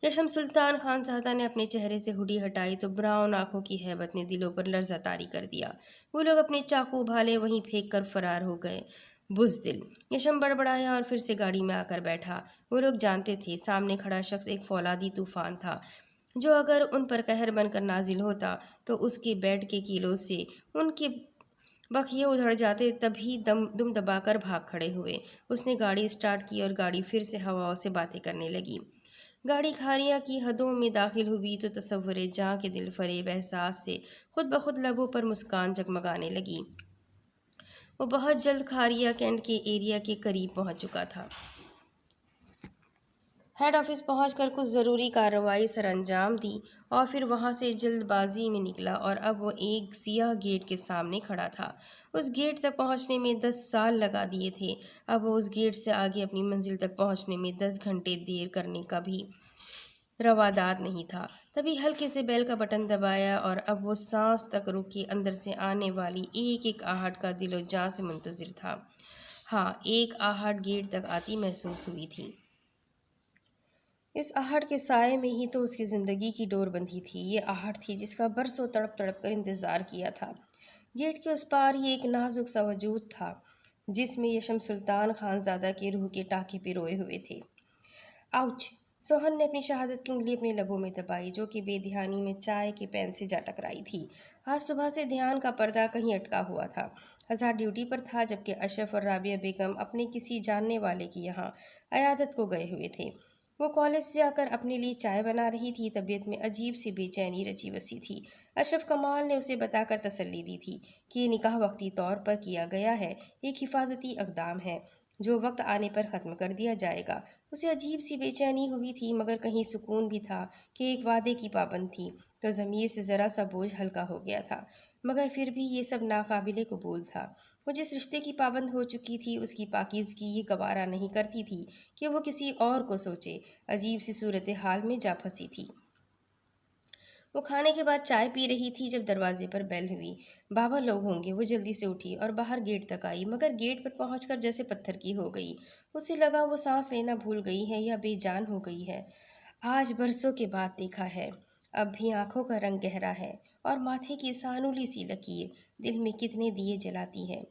یشم سلطان خان زادہ نے اپنے چہرے سے ہڈی ہٹائی تو براؤن آنکھوں کی ہیبت نے دلوں پر لرزہ طاری کر دیا۔ وہ لوگ اپنے چاقو بھالے وہیں پھینک کر فرار ہو گئے۔ बुज़दिल। यशम बड़बड़ाया और फिर से गाड़ी में आकर बैठा। वो लोग जानते थे सामने खड़ा शख्स एक फौलादी तूफान था, जो अगर उन पर कहर बनकर नाजिल होता तो उसके बेड के कीलों से उनके बखिए उधड़ जाते। तभी दुम दबाकर भाग खड़े हुए। उसने गाड़ी स्टार्ट की और गाड़ी फिर से हवाओं से बातें करने लगी। गाड़ी खारिया की हदों में दाखिल हुई तो तसव्वुर जां के दिल फरेब एहसास से खुद ब खुद लबों पर मुस्कान जगमगाने लगी। वो बहुत जल्द खारिया कैंट के एरिया के करीब पहुंच चुका था। हेड ऑफिस पहुंचकर कुछ ज़रूरी कार्रवाई सरअंजाम दी और फिर वहां से जल्दबाजी में निकला और अब वो एक सियाह गेट के सामने खड़ा था। उस गेट तक पहुंचने में 10 साल लगा दिए थे। अब वो उस गेट से आगे अपनी मंजिल तक पहुंचने में 10 घंटे देर करने का भी रवादार नहीं था। तभी हल्के से बेल का बटन दबाया और अब वो सांस तक रुके अंदर से आने वाली एक एक आहट का दिलो जान से मुंतजिर था। हाँ, एक आहट गेट तक आती महसूस हुई थी। इस आहट के साए में ही तो उसकी ज़िंदगी की डोर बंधी थी। ये आहट थी जिसका बरसों तड़प तड़प कर इंतज़ार किया था। गेट के उस पार ही एक नाजुक सा वजूद था, जिसमें यशम सुल्तान खानज़ादा के रूह के टाँके पिरोए हुए थे। आउच! सोहन ने अपनी शहादत की उंगली अपने लबों में दबाई, जो कि बेध्यानी में चाय के पैन से जा टकराई थी। आज सुबह से ध्यान का पर्दा कहीं अटका हुआ था। अज़हर ड्यूटी पर था, जबकि अशरफ और राबिया बेगम अपने किसी जानने वाले की यहाँ अयादत को गए हुए थे। वो कॉलेज से आकर अपने लिए चाय बना रही थी। तबीयत में अजीब सी बेचैनी रची बसी थी। अशरफ कमाल ने उसे बताकर तसल्ली दी थी कि ये निकाह वक्ती तौर पर किया गया है, एक हिफाजती इक़दाम है जो वक्त आने पर ख़त्म कर दिया जाएगा। उसे अजीब सी बेचैनी हुई थी, मगर कहीं सुकून भी था कि एक वादे की पाबंद थी, तो ज़मीर से ज़रा सा बोझ हल्का हो गया था। मगर फिर भी ये सब नाकाबिले कबूल था। वो जिस रिश्ते की पाबंद हो चुकी थी, उसकी पाकीज़गी ये गवारा नहीं करती थी कि वो किसी और को सोचे। अजीब सी सूरत हाल में जा फंसी थी। वो खाने के बाद चाय पी रही थी जब दरवाजे पर बेल हुई। बाबा लोग होंगे। वो जल्दी से उठी और बाहर गेट तक आई, मगर गेट पर पहुंचकर जैसे पत्थर की हो गई। उसे लगा वो सांस लेना भूल गई है या बेजान हो गई है। आज बरसों के बाद देखा है। अब भी आंखों का रंग गहरा है और माथे की सानुली सी लकीर दिल में कितने दिए जलाती है।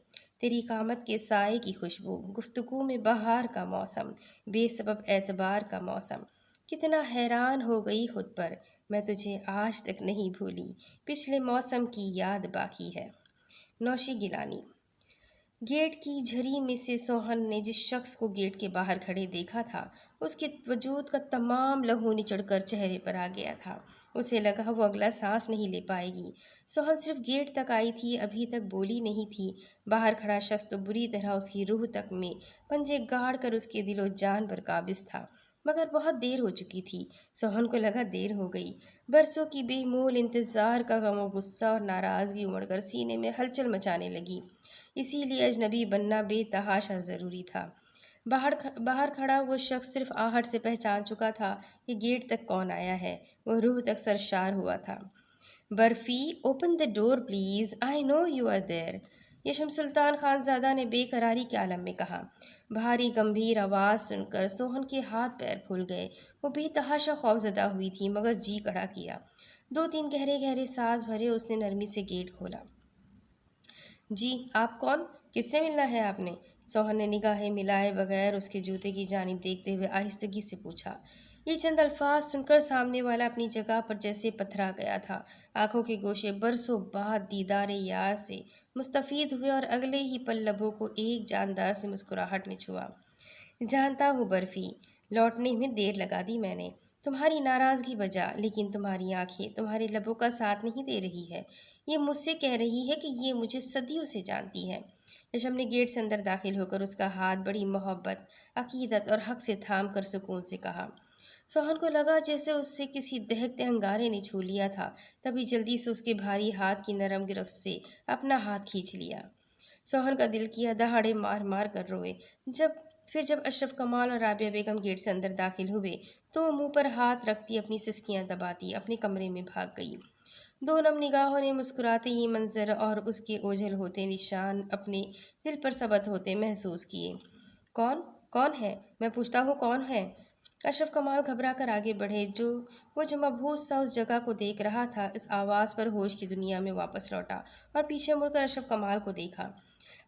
तेरी कामत के साए की खुशबू, गुफ्तगू में बहार का मौसम, बेसबब एतबार का मौसम। कितना हैरान हो गई खुद पर, मैं तुझे आज तक नहीं भूली। पिछले मौसम की याद बाकी है। नौशी गिलानी। गेट की झरी में से सोहन ने जिस शख्स को गेट के बाहर खड़े देखा था, उसके वजूद का तमाम लहू निचड़कर चेहरे पर आ गया था। उसे लगा वो अगला सांस नहीं ले पाएगी। सोहन सिर्फ गेट तक आई थी, अभी तक बोली नहीं थी। बाहर खड़ा शख्स तो बुरी तरह उसकी रूह तक में पंजे गाड़ कर उसके दिलो जान पर काबिज था, मगर बहुत देर हो चुकी थी। सोहन को लगा देर हो गई। बरसों की बेमोल इंतज़ार का गम और गुस्सा और नाराज़गी उमड़कर सीने में हलचल मचाने लगी। इसीलिए अजनबी बनना बेतहाशा ज़रूरी था। बाहर खड़ा वो शख्स सिर्फ आहट से पहचान चुका था कि गेट तक कौन आया है। वो रूह तक सरशार हुआ था। Barfi, open the door please, I know you are there, Yasham Sultan Khanzada ने बेकरारी के आलम में कहा। भारी गंभीर आवाज़ सुनकर सोहन के हाथ पैर फूल गए। वो बेतहाशा खौफज़दा हुई थी, मगर जी कड़ा किया। 2-3 गहरे गहरे सांस भरे उसने नरमी से गेट खोला। जी, आप कौन? किससे मिलना है आपने? सोहन ने निगाहें मिलाए बगैर उसके जूते की जानिब देखते हुए आहिस्तगी से पूछा। ये चंद अल्फाज सुनकर सामने वाला अपनी जगह पर जैसे पथरा गया था। आंखों के गोशे बरसों बाद दीदारे यार से मुस्तफ़ीद हुए और अगले ही पल लबों को एक जानदार से मुस्कुराहट ने छुआ। जानता हूँ बर्फ़ी, लौटने में देर लगा दी मैंने। तुम्हारी नाराज़गी बजा, लेकिन तुम्हारी आंखें तुम्हारे लबों का साथ नहीं दे रही है। ये मुझसे कह रही है कि ये मुझे सदियों से जानती है। यशम ने गेट से अंदर दाखिल होकर उसका हाथ बड़ी मोहब्बत, अकीदत और हक से थाम कर सुकून से कहा। सोहन को लगा जैसे उससे किसी दहकते अंगारे ने छू लिया था। तभी जल्दी से उसके भारी हाथ की नरम गिरफ्त से अपना हाथ खींच लिया। सोहन का दिल किया दहाड़े मार मार कर रोए। जब अशरफ कमाल और राबिया बेगम गेट से अंदर दाखिल हुए, तो वो मुंह पर हाथ रखती अपनी सिसकियां दबाती अपने कमरे में भाग गई। दो नम निगाहों ने मुस्कुराते ही मंजर और उसके ओझल होते निशान अपने दिल पर सबत होते महसूस किए। कौन कौन है? मैं पूछता हूँ, कौन है? अशरफ कमाल घबरा कर आगे बढ़े। जो मबहूस सा उस जगह को देख रहा था, इस आवाज़ पर होश की दुनिया में वापस लौटा और पीछे मुड़कर अशरफ कमाल को देखा।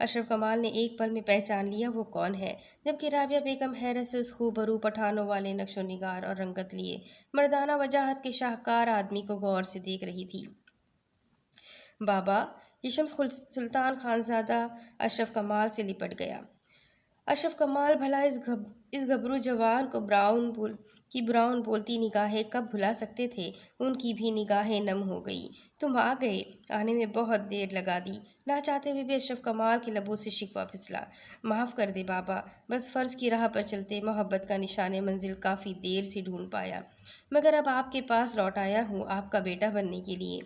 अशरफ कमाल ने एक पल में पहचान लिया वो कौन है, जबकि राबिया बेगम हैरत से उस खूबरू पठानों वाले नक्शो निगार और रंगत लिए मर्दाना वजाहत के शाहकार आदमी को गौर से देख रही थी। बाबा, ये शम्स सुल्तान खानजादा अशरफ कमाल से लिपट गया। अशरफ कमाल भला इस गबरू जवान को ब्राउन बोलती निगाहें कब भुला सकते थे। उनकी भी निगाहें नम हो गई। तुम आ गए, आने में बहुत देर लगा दी। ना चाहते हुए भी अशरफ कमाल के लबों से शिकवा फिसला। माफ़ कर दे बाबा, बस फ़र्ज़ की राह पर चलते मोहब्बत का निशाने मंजिल काफ़ी देर से ढूंढ पाया, मगर अब आपके पास लौट आया हूँ आपका बेटा बनने के लिए।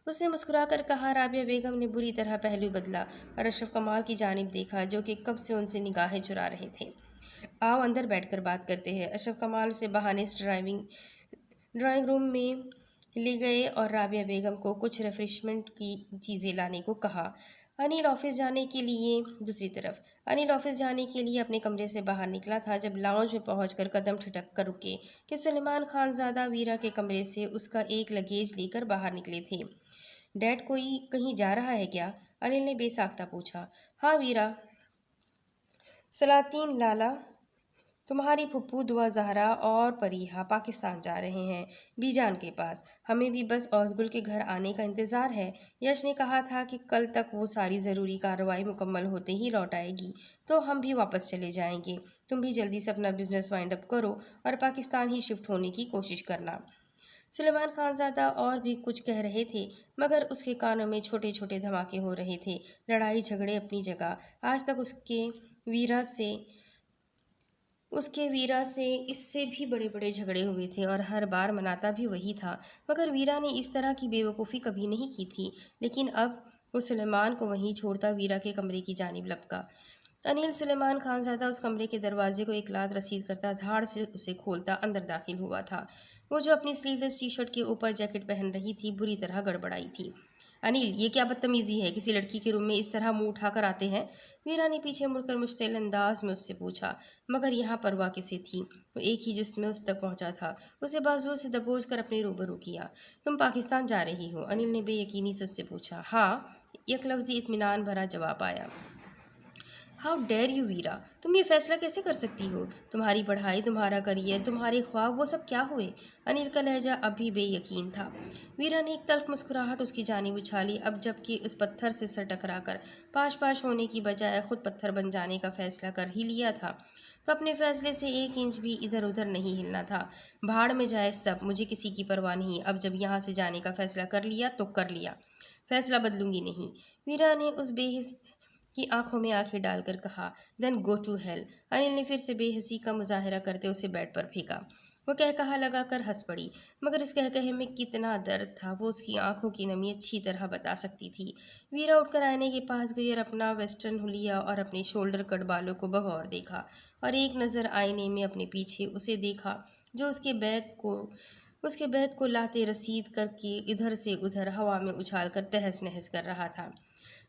उसने मुस्कुराकर कहा। राबिया बेगम ने बुरी तरह पहलू बदला और अशरफ कमाल की जानिब देखा, जो कि कब से उनसे निगाहें चुरा रहे थे। आओ अंदर बैठकर बात करते हैं। अशरफ कमाल उसे बहाने से ड्राइंग रूम में ले गए और राबिया बेगम को कुछ रिफ्रेशमेंट की चीज़ें लाने को कहा। अनिल ऑफिस जाने के लिए अपने कमरे से बाहर निकला था जब लाउंज में पहुंचकर कदम ठिठक कर रुके कि सुलेमान खानजादा वीरा के कमरे से उसका एक लगेज लेकर बाहर निकले थे। डैड कोई कहीं जा रहा है क्या? अनिल ने बेसाख्ता पूछा। हाँ वीरा, सलातीन लाला, तुम्हारी फुप्पू दुआ जहरा और परीहा पाकिस्तान जा रहे हैं, बीजान के पास। हमें भी बस औजगुल के घर आने का इंतज़ार है। यश ने कहा था कि कल तक वो सारी ज़रूरी कार्रवाई मुकम्मल होते ही लौट आएगी, तो हम भी वापस चले जाएंगे। तुम भी जल्दी से अपना बिजनेस वाइंड अप करो और पाकिस्तान ही शिफ्ट होने की कोशिश करना। सुलेमान खानजादा और भी कुछ कह रहे थे, मगर उसके कानों में छोटे छोटे धमाके हो रहे थे। लड़ाई झगड़े अपनी जगह। आज तक उसके वीरा से इससे भी बड़े बड़े झगड़े हुए थे और हर बार मनाता भी वही था, मगर वीरा ने इस तरह की बेवकूफ़ी कभी नहीं की थी। लेकिन अब वो सुलेमान को वहीं छोड़ता वीरा के कमरे की जानिब लपका। अनिल सुलेमान खानजादा उस कमरे के दरवाजे को एक लात रसीद करता धाड़ से उसे खोलता अंदर दाखिल हुआ था। वो जो अपनी स्लीवलेस टी शर्ट के ऊपर जैकेट पहन रही थी बुरी तरह गड़बड़ाई थी। अनिल, ये क्या बदतमीजी है, किसी लड़की के रूम में इस तरह मुंह उठाकर आते हैं? वीरा ने पीछे मुड़कर मुश्तिल अंदाज में उससे पूछा, मगर यहाँ परवाह किसे थी। वो एक ही जिस्त में उस तक पहुंचा था। उसे बाजुओं से दबोच कर अपने रूबरू किया। तुम पाकिस्तान जा रही हो? अनिल ने बेयकीनी से उससे पूछा। हाँ, एक लफ्ज़ी इत्मीनान भरा जवाब आया। हाउ डेयर यू वीरा, तुम ये फैसला कैसे कर सकती हो? तुम्हारी पढ़ाई, तुम्हारा करियर, तुम्हारे ख्वाब, वो सब क्या हुए? अनिल का लहजा अब भी बेयकीन था। वीरा ने एक तल्ख मुस्कुराहट उसकी जानिब उछाली, अब जबकि उस पत्थर से सर टकराकर पाश पाश होने की बजाय खुद पत्थर बन जाने का फैसला कर ही लिया था, तो अपने फैसले से एक इंच भी इधर उधर नहीं हिलना था। भाड़ में जाए सब, मुझे किसी की परवाह नहीं। अब जब यहाँ से जाने का फैसला कर लिया तो कर लिया, फैसला बदलूंगी नहीं। वीरा ने उस बेहिस की आंखों में आंखें डालकर कहा। Then go to hell. Anil ने फिर से बेहसी का मुजाहरा करते उसे बेड पर फेंका। वो कहकहा लगाकर हंस पड़ी, मगर इस कहकहे में कितना दर्द था वो उसकी आंखों की नमी अच्छी तरह बता सकती थी। वीरा उठकर आईने के पास गई और अपना वेस्टर्न हुलिया और अपने शोल्डर कट बालों को बगौर देखा और एक नज़र आईने में अपने पीछे उसे देखा, जो उसके बैग को लाते रसीद करके इधर से उधर हवा में उछाल कर तहस नहस कर रहा था।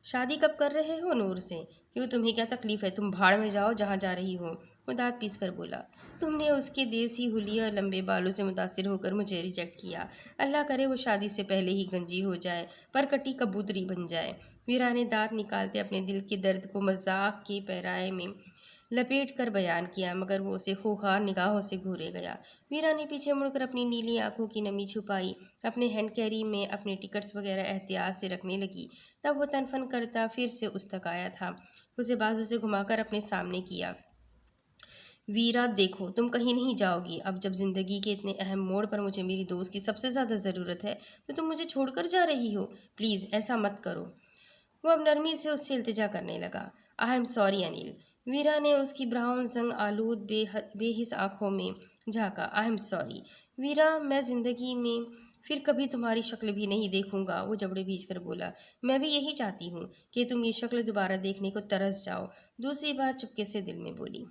शादी कब कर रहे हो नूर से? क्यों, तुम्हें क्या तकलीफ है? तुम भाड़ में जाओ जहाँ जा रही हो। वो दांत पीस कर बोला। तुमने उसके देसी हुलिया लंबे बालों से मुतासिर होकर मुझे रिजेक्ट किया। अल्लाह करे वो शादी से पहले ही गंजी हो जाए, पर कटी कबूतरी बन जाए। वीरा ने दांत निकालते अपने दिल के दर्द को मजाक के पैराए में लपेट कर बयान किया, मगर वो उसे खूंखार निगाहों से घूरे गया। वीरा ने पीछे मुड़कर अपनी नीली आंखों की नमी छुपाई, अपने हैंड कैरी में अपने टिकट्स वगैरह एहतियात से रखने लगी। तब वो तनफन करता फिर से उस तक आया था, उसे बाजू से घुमाकर अपने सामने किया। वीरा देखो, तुम कहीं नहीं जाओगी। अब जब जिंदगी के इतने अहम मोड़ पर मुझे मेरी दोस्त की सबसे ज़्यादा ज़रूरत है, तो तुम मुझे छोड़कर जा रही हो। प्लीज़ ऐसा मत करो। वो अब नरमी से उससे इल्तिजा करने लगा। I am sorry Anil. Veera ने उसकी ब्राउन जंग आलूद बेहिस आंखों में झांका। आई एम सॉरी वीरा, मैं ज़िंदगी में फिर कभी तुम्हारी शक्ल भी नहीं देखूंगा। वो जबड़े भींच कर बोला। मैं भी यही चाहती हूँ कि तुम ये शक्ल दोबारा देखने को तरस जाओ। दूसरी बात चुपके से दिल में बोली।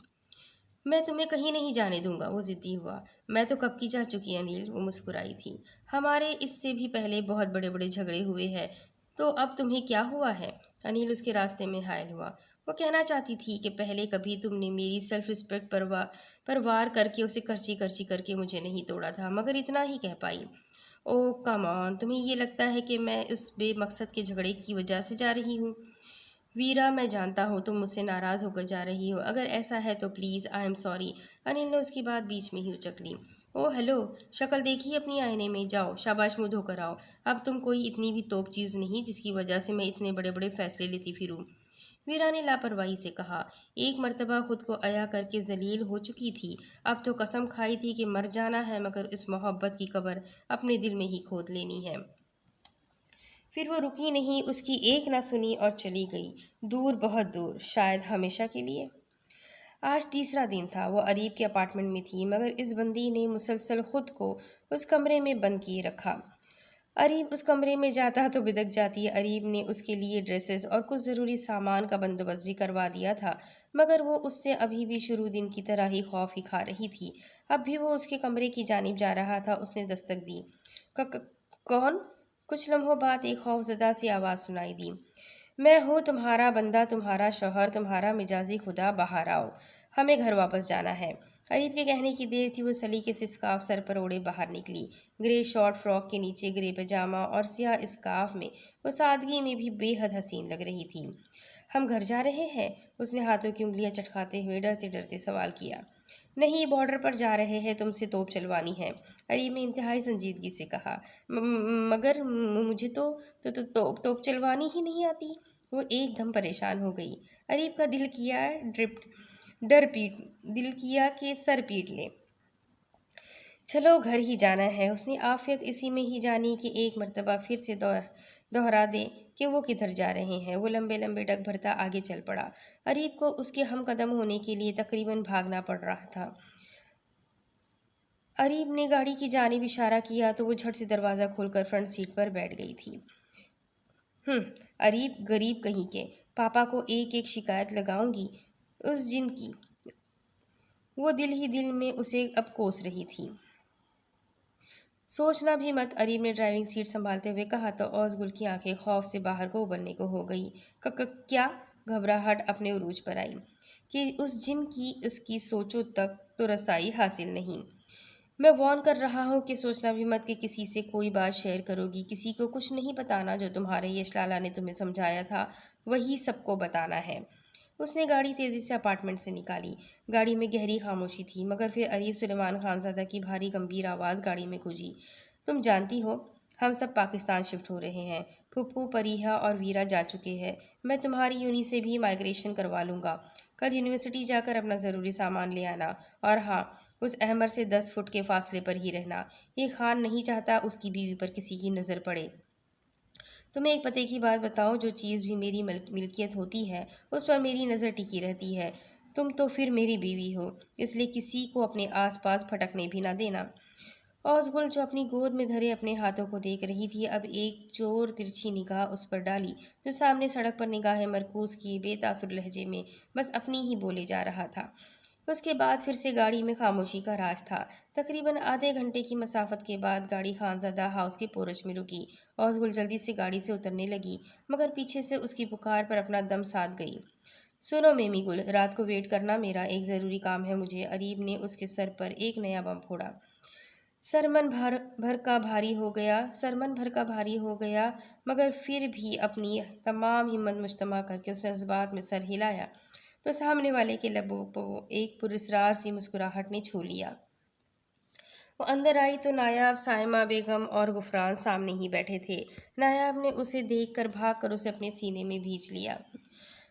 मैं तुम्हें कहीं नहीं जाने दूंगा। वो जिद्दी हुआ। मैं तो कब की जा चुकी अनिल। वो मुस्कुराई थी। हमारे इससे भी पहले बहुत बड़े बड़े झगड़े हुए हैं, तो अब तुम्हें क्या हुआ है? अनिल उसके रास्ते में हायल हुआ। وہ کہنا چاہتی تھی کہ پہلے کبھی تم نے میری سیلف رسپیکٹ پر وار کر کے اسے کرچی کرچی کر کے مجھے نہیں توڑا تھا، مگر اتنا ہی کہہ پائی۔ اوہ کم آن، تمہیں یہ لگتا ہے کہ میں اس بے مقصد کے جھگڑے کی وجہ سے جا رہی ہوں؟ ویرا، میں جانتا ہوں تم مجھ سے ناراض ہو کر جا رہی ہو، اگر ایسا ہے تو پلیز آئی ایم سوری۔ انل نے اس کی بات بیچ میں ہی اچک لی۔ او ہیلو، شکل دیکھی اپنی آئینے میں، جاؤ شاباش منہ دھو کر آؤ، اب تم کوئی اتنی بھی توپ چیز نہیں جس کی وجہ سے میں اتنے بڑے بڑے فیصلے لیتی پھروں۔ ویرا نے لاپرواہی سے کہا۔ ایک مرتبہ خود کو عیا کر کے ذلیل ہو چکی تھی، اب تو قسم کھائی تھی کہ مر جانا ہے مگر اس محبت کی قبر اپنے دل میں ہی کھود لینی ہے۔ پھر وہ رکی نہیں، اس کی ایک نہ سنی اور چلی گئی، دور بہت دور، شاید ہمیشہ کے لیے۔ آج تیسرا دن تھا، وہ اریب کے اپارٹمنٹ میں تھی، مگر اس بندی نے مسلسل خود کو اس کمرے میں بند کیے رکھا۔ اریب اس کمرے میں جاتا تو بدک جاتی۔ اریب نے اس کے لیے ڈریسز اور کچھ ضروری سامان کا بندوبست بھی کروا دیا تھا، مگر وہ اس سے ابھی بھی شروع دن کی طرح ہی خوف ہی کھا رہی تھی۔ اب بھی وہ اس کے کمرے کی جانب جا رہا تھا، اس نے دستک دی۔ کون؟ کچھ لمحوں بعد ایک خوفزدہ سی آواز سنائی دی۔ میں ہوں تمہارا بندہ، تمہارا شوہر، تمہارا مجازی خدا، باہر آؤ، ہمیں گھر واپس جانا ہے۔ اریب کے کہنے کی دیر تھی، وہ سلیقے سے اسکارف سر پر اوڑھے باہر نکلی۔ گرے شارٹ فراک کے نیچے گرے پائجامہ اور سیاہ اسکارف میں وہ سادگی میں بھی بے حد حسین لگ رہی تھی۔ ہم گھر جا رہے ہیں؟ اس نے ہاتھوں کی انگلیاں چٹکاتے ہوئے ڈرتے ڈرتے سوال کیا۔ نہیں، بارڈر پر جا رہے ہیں، تم سے توپ چلوانی ہے، اریب نے انتہائی سنجیدگی سے کہا۔ مگر مجھے توپ چلوانی ہی نہیں آتی۔ وہ ایک دم پریشان ہو گئی۔ اریب کا دل کیا کہ سر پیٹ لے۔ چلو گھر ہی جانا ہے، اس نے عافیت اسی میں ہی جانی کہ ایک مرتبہ پھر سے دہرا دے کہ وہ کدھر جا رہے ہیں۔ وہ لمبے لمبے ڈگ بھرتا آگے چل پڑا۔ اریب کو اس کے ہم قدم ہونے کے لیے تقریباً بھاگنا پڑ رہا تھا۔ اریب نے گاڑی کی جانب اشارہ کیا تو وہ جھٹ سے دروازہ کھول کر فرنٹ سیٹ پر بیٹھ گئی تھی۔ اریب غریب کہیں کے، پاپا کو ایک ایک شکایت لگاؤں گی اس جن کی۔ وہ دل ہی دل میں اسے اب کوس رہی تھی۔ سوچنا بھی مت، اریب نے ڈرائیونگ سیٹ سنبھالتے ہوئے کہا تو اوزگل کی آنکھیں خوف سے باہر کو ابلنے کو ہو گئی۔ کیا؟ گھبراہٹ اپنے عروج پر آئی کہ اس جن کی اس کی سوچوں تک تو رسائی حاصل نہیں۔ میں وارن کر رہا ہوں کہ سوچنا بھی مت کہ کسی سے کوئی بات شیئر کرو گی، کسی کو کچھ نہیں بتانا، جو تمہارے یش لالا نے تمہیں سمجھایا تھا وہی سب کو بتانا ہے۔ اس نے گاڑی تیزی سے اپارٹمنٹ سے نکالی۔ گاڑی میں گہری خاموشی تھی، مگر پھر اریب سلیمان خان زادہ کی بھاری گمبھیر آواز گاڑی میں گونجی۔ تم جانتی ہو، ہم سب پاکستان شفٹ ہو رہے ہیں، پھپھو، پریحا اور ویرا جا چکے ہیں، میں تمہاری یونی سے بھی مائیگریشن کروا لوں گا۔ کل یونیورسٹی جا کر اپنا ضروری سامان لے آنا، اور ہاں، اس احمر سے 10 فٹ کے فاصلے پر ہی رہنا۔ یہ خان نہیں چاہتا اس کی بیوی پر کسی کی نظر پڑے۔ تمہیں ایک پتے کی بات بتاؤں، جو چیز بھی میری ملکیت ہوتی ہے اس پر میری نظر ٹکی رہتی ہے۔ تم تو پھر میری بیوی ہو، اس لیے کسی کو اپنے آس پاس پھٹکنے بھی نہ دینا۔ اوزگل جو اپنی گود میں دھرے اپنے ہاتھوں کو دیکھ رہی تھی، اب ایک چور ترچھی نگاہ اس پر ڈالی، جو سامنے سڑک پر نگاہیں مرکوز کیے بے تاثر لہجے میں بس اپنی ہی بولے جا رہا تھا۔ اس کے بعد پھر سے گاڑی میں خاموشی کا راج تھا۔ تقریباً آدھے گھنٹے کی مسافت کے بعد گاڑی خانزادہ ہاؤس کے پورچ میں رکی۔ اوزگل جلدی سے گاڑی سے اترنے لگی، مگر پیچھے سے اس کی پکار پر اپنا دم ساتھ گئی۔ سنو میمی گل، رات کو ویٹ کرنا، میرا ایک ضروری کام ہے مجھے۔ اریب نے اس کے سر پر ایک نیا بم پھوڑا۔ سرمن بھر کا بھاری ہو گیا، مگر پھر بھی اپنی تمام ہمت مجتمع کر کے اس نے جذبات میں سر ہلایا تو سامنے والے کے لبوں کو ایک پراسرار سی مسکراہٹ نے چھو لیا۔ وہ اندر آئی تو نایاب، سائمہ بیگم اور غفران سامنے ہی بیٹھے تھے۔ نایاب نے اسے دیکھ کر بھاگ کر اسے اپنے سینے میں بھینچ لیا۔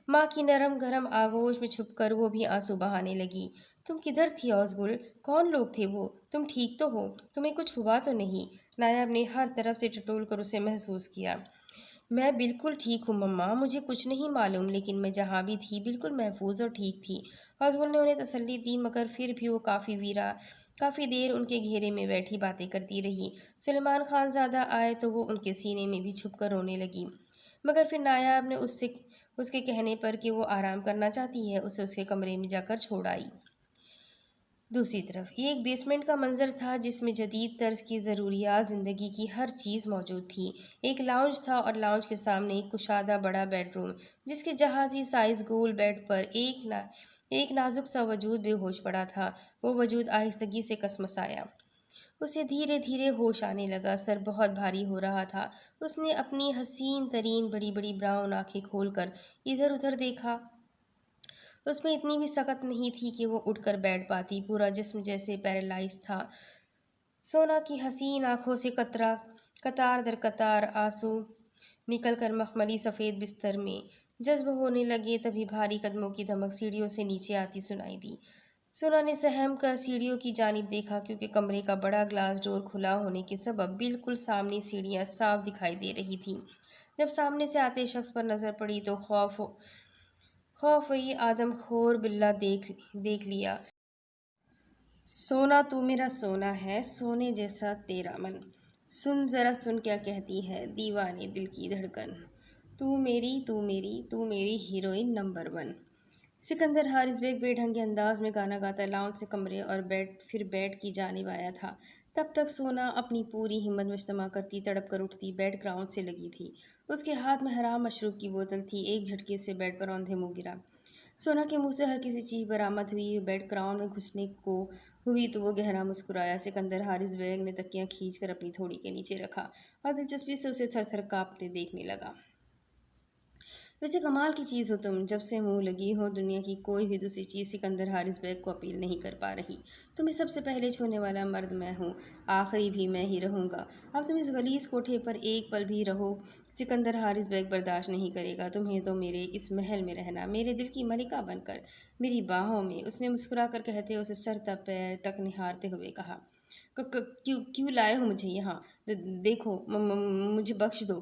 ماں کی نرم گرم آغوش میں چھپ کر وہ بھی آنسو بہانے لگی۔ تم کدھر تھی اوزگل؟ کون لوگ تھے وہ؟ تم ٹھیک تو ہو؟ تمہیں کچھ ہوا تو نہیں؟ نایاب نے ہر طرف سے ٹٹول کر اسے محسوس کیا۔ میں بالکل ٹھیک ہوں مما، مجھے کچھ نہیں معلوم، لیکن میں جہاں بھی تھی بالکل محفوظ اور ٹھیک تھی۔ اوزگل نے انہیں تسلی دی، مگر پھر بھی وہ کافی دیر ان کے گھیرے میں بیٹھی باتیں کرتی رہی۔ سلیمان خان زادہ آئے تو وہ ان کے سینے میں بھی چھپ کر رونے لگی، مگر پھر نایاب نے اس کے کہنے پر کہ وہ آرام کرنا چاہتی ہے، اسے اس کے کمرے میں جا کر چھوڑ آئی۔ دوسری طرف یہ ایک بیسمنٹ کا منظر تھا جس میں جدید طرز کی ضروریات زندگی کی ہر چیز موجود تھی۔ ایک لاؤنج تھا اور لاؤنج کے سامنے ایک کشادہ بڑا بیڈ روم جس کے جہازی سائز گول بیڈ پر ایک نازک سا وجود بے ہوش پڑا تھا۔ وہ وجود آہستگی سے کسمسایا۔ اسے دھیرے دھیرے ہوش آنے لگا، سر بہت بھاری ہو رہا تھا۔ اس نے اپنی حسین ترین بڑی بڑی براؤن آنکھیں کھول کر ادھر ادھر دیکھا۔ اس میں اتنی بھی سکت نہیں تھی کہ وہ اٹھ کر بیٹھ پاتی، پورا جسم جیسے پیرالائز تھا۔ سونا کی حسین آنکھوں سے قطار در قطار آنسو نکل کر مخملی سفید بستر میں جذب ہونے لگے۔ تبھی بھاری قدموں کی دھمک سیڑھیوں سے نیچے آتی سنائی دی۔ سونا نے سہم کر سیڑھیوں کی جانب دیکھا کیونکہ کمرے کا بڑا گلاس ڈور کھلا ہونے کے سبب بالکل سامنے سیڑھیاں صاف دکھائی دے رہی تھیں۔ جب سامنے سے آتے شخص پر نظر پڑی تو خوفئی آدم خور بلّا دیکھ لیا۔ سونا تو میرا سونا ہے، سونے جیسا تیرا من، سن ذرا سن کیا کہتی ہے دیوانے دل کی دھڑکن، تو میری ہیروئن نمبر 1۔ سکندر حارث بیگ بے ڈھنگے انداز میں گانا گاتا لاؤنج سے کمرے اور پھر بیڈ کی جانب آیا تھا۔ تب تک سونا اپنی پوری ہمت مجتمع کرتی تڑپ کر اٹھتی بیڈ گراؤنڈ سے لگی تھی۔ اس کے ہاتھ میں حرام مشروب کی بوتل تھی۔ ایک جھٹکے سے بیڈ پر اوندھے منہ گرا۔ سونا کے منہ سے ہلکی سی چیخ برآمد ہوئی۔ بیڈ گراؤنڈ میں گھسنے کو ہوئی تو وہ گہرا مسکرایا۔ سکندر حارث بیگ نے تکیہ کھینچ کر اپنی تھوڑی کے نیچے رکھا اور دلچسپی سے اسے تھر تھر کانپتے دیکھنے لگا۔ ویسے کمال کی چیز ہو تم، جب سے منہ لگی ہو دنیا کی کوئی بھی دوسری چیز سکندر حارث بیگ کو اپیل نہیں کر پا رہی۔ تمہیں سب سے پہلے چھونے والا مرد میں ہوں، آخری بھی میں ہی رہوں گا۔ اب تم اس غلیظ کوٹھے پر ایک پل بھی رہو سکندر حارث بیگ برداشت نہیں کرے گا۔ تمہیں تو میرے اس محل میں رہنا، میرے دل کی ملکہ بن کر، میری باہوں میں۔ اس نے مسکرا کر کہتے اسے سر تا پیر تک نہارتے ہوئے کہا۔ کیوں لائے ہو مجھے یہاں؟ دیکھو مجھے بخش دو،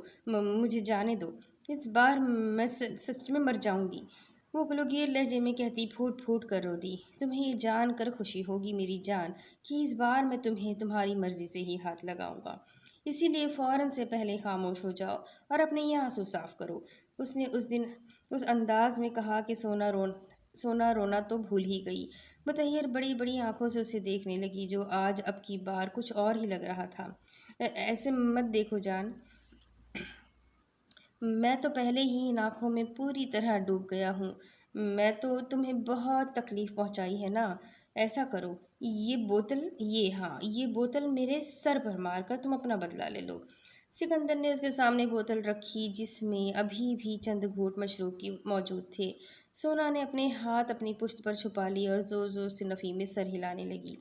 مجھے جانے دو، اس بار میں سچ میں مر جاؤں گی، وہ گلوگیر لہجے میں کہتی پھوٹ پھوٹ کر رو دی۔ تمہیں یہ جان کر خوشی ہوگی میری جان کہ اس بار میں تمہیں تمہاری مرضی سے ہی ہاتھ لگاؤں گا، اسی لیے فوراً سے پہلے خاموش ہو جاؤ اور اپنے یہ آنسو صاف کرو۔ اس نے اس دن اس انداز میں کہا کہ سونا رونا تو بھول ہی گئی۔ متحیر بڑی بڑی آنکھوں سے اسے دیکھنے لگی جو آج اب کی بار کچھ اور ہی لگ رہا تھا۔ ایسے مت دیکھو جان، میں تو پہلے ہی ان آنکھوں میں پوری طرح ڈوب گیا ہوں۔ میں تو تمہیں بہت تکلیف پہنچائی ہے نا۔ ایسا کرو، یہ بوتل میرے سر پر مار کر تم اپنا بدلہ لے لو۔ سکندر نے اس کے سامنے بوتل رکھی جس میں ابھی بھی چند گھونٹ مشروب کی موجود تھے۔ سونا نے اپنے ہاتھ اپنی پشت پر چھپا لیے اور زور زور سے نفی میں سر ہلانے لگی۔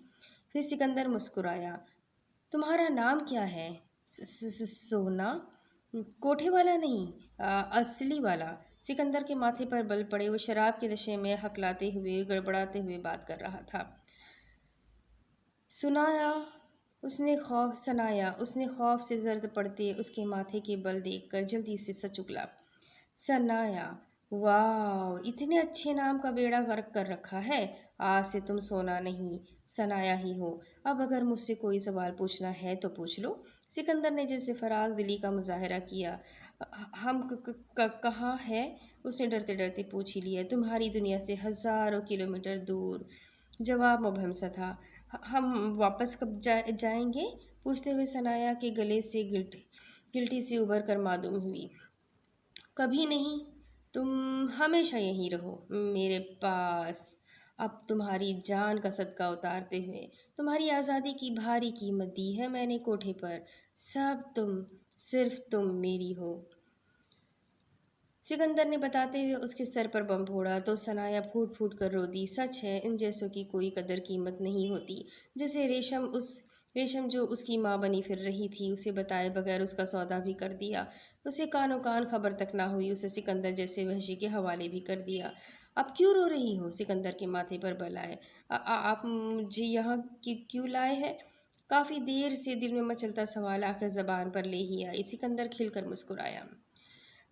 پھر سکندر مسکرایا۔ تمہارا نام کیا ہے؟ سونا؟ کوٹھے والا نہیں، اصلی والا۔ سکندر کے ماتھے پر بل پڑے، وہ شراب کے نشے میں ہکلاتے ہوئے گڑبڑاتے ہوئے بات کر رہا تھا۔ سنایا، اس نے خوف سے زرد پڑتے اس کے ماتھے کے بل دیکھ کر جلدی سے سچ اگلا۔ سنایا، واو، اتنے اچھے نام کا بیڑا غرق کر رکھا ہے۔ آج سے تم سونا نہیں، سنایا ہی ہو۔ اب اگر مجھ سے کوئی سوال پوچھنا ہے تو پوچھ لو۔ سکندر نے جیسے فراغ دلی کا مظاہرہ کیا۔ ہم کہاں ہے؟ اس نے ڈرتے ڈرتے پوچھ ہی لیا۔ تمہاری دنیا سے ہزاروں کلومیٹر دور۔ جواب مبہم سا تھا۔ ہم واپس کب جائیں گے؟ پوچھتے ہوئے سنایا کے گلے سے گلٹی سی ابھر کر معدوم ہوئی۔ کبھی نہیں، تم ہمیشہ یہیں رہو میرے پاس۔ اب تمہاری جان کا صدقہ اتارتے ہوئے تمہاری آزادی کی بھاری قیمت دی ہے میں نے کوٹھے پر۔ صرف تم میری ہو۔ سکندر نے بتاتے ہوئے اس کے سر پر بم پھوڑا تو سنایا پھوٹ پھوٹ کر رو دی۔ سچ ہے، ان جیسوں کی کوئی قدر قیمت نہیں ہوتی۔ جیسے ریشم جو اس کی ماں بنی پھر رہی تھی، اسے بتائے بغیر اس کا سودا بھی کر دیا۔ اسے کانوں کان خبر تک نہ ہوئی، اسے سکندر جیسے وحشی کے حوالے بھی کر دیا۔ اب کیوں رو رہی ہو؟ سکندر کے ماتھے پر بل آئے۔ آپ مجھے یہاں کیوں لائے ہیں؟ کافی دیر سے دل میں مچلتا سوال آخر زبان پر لے ہی آئی۔ سکندر کھل کر مسکرایا۔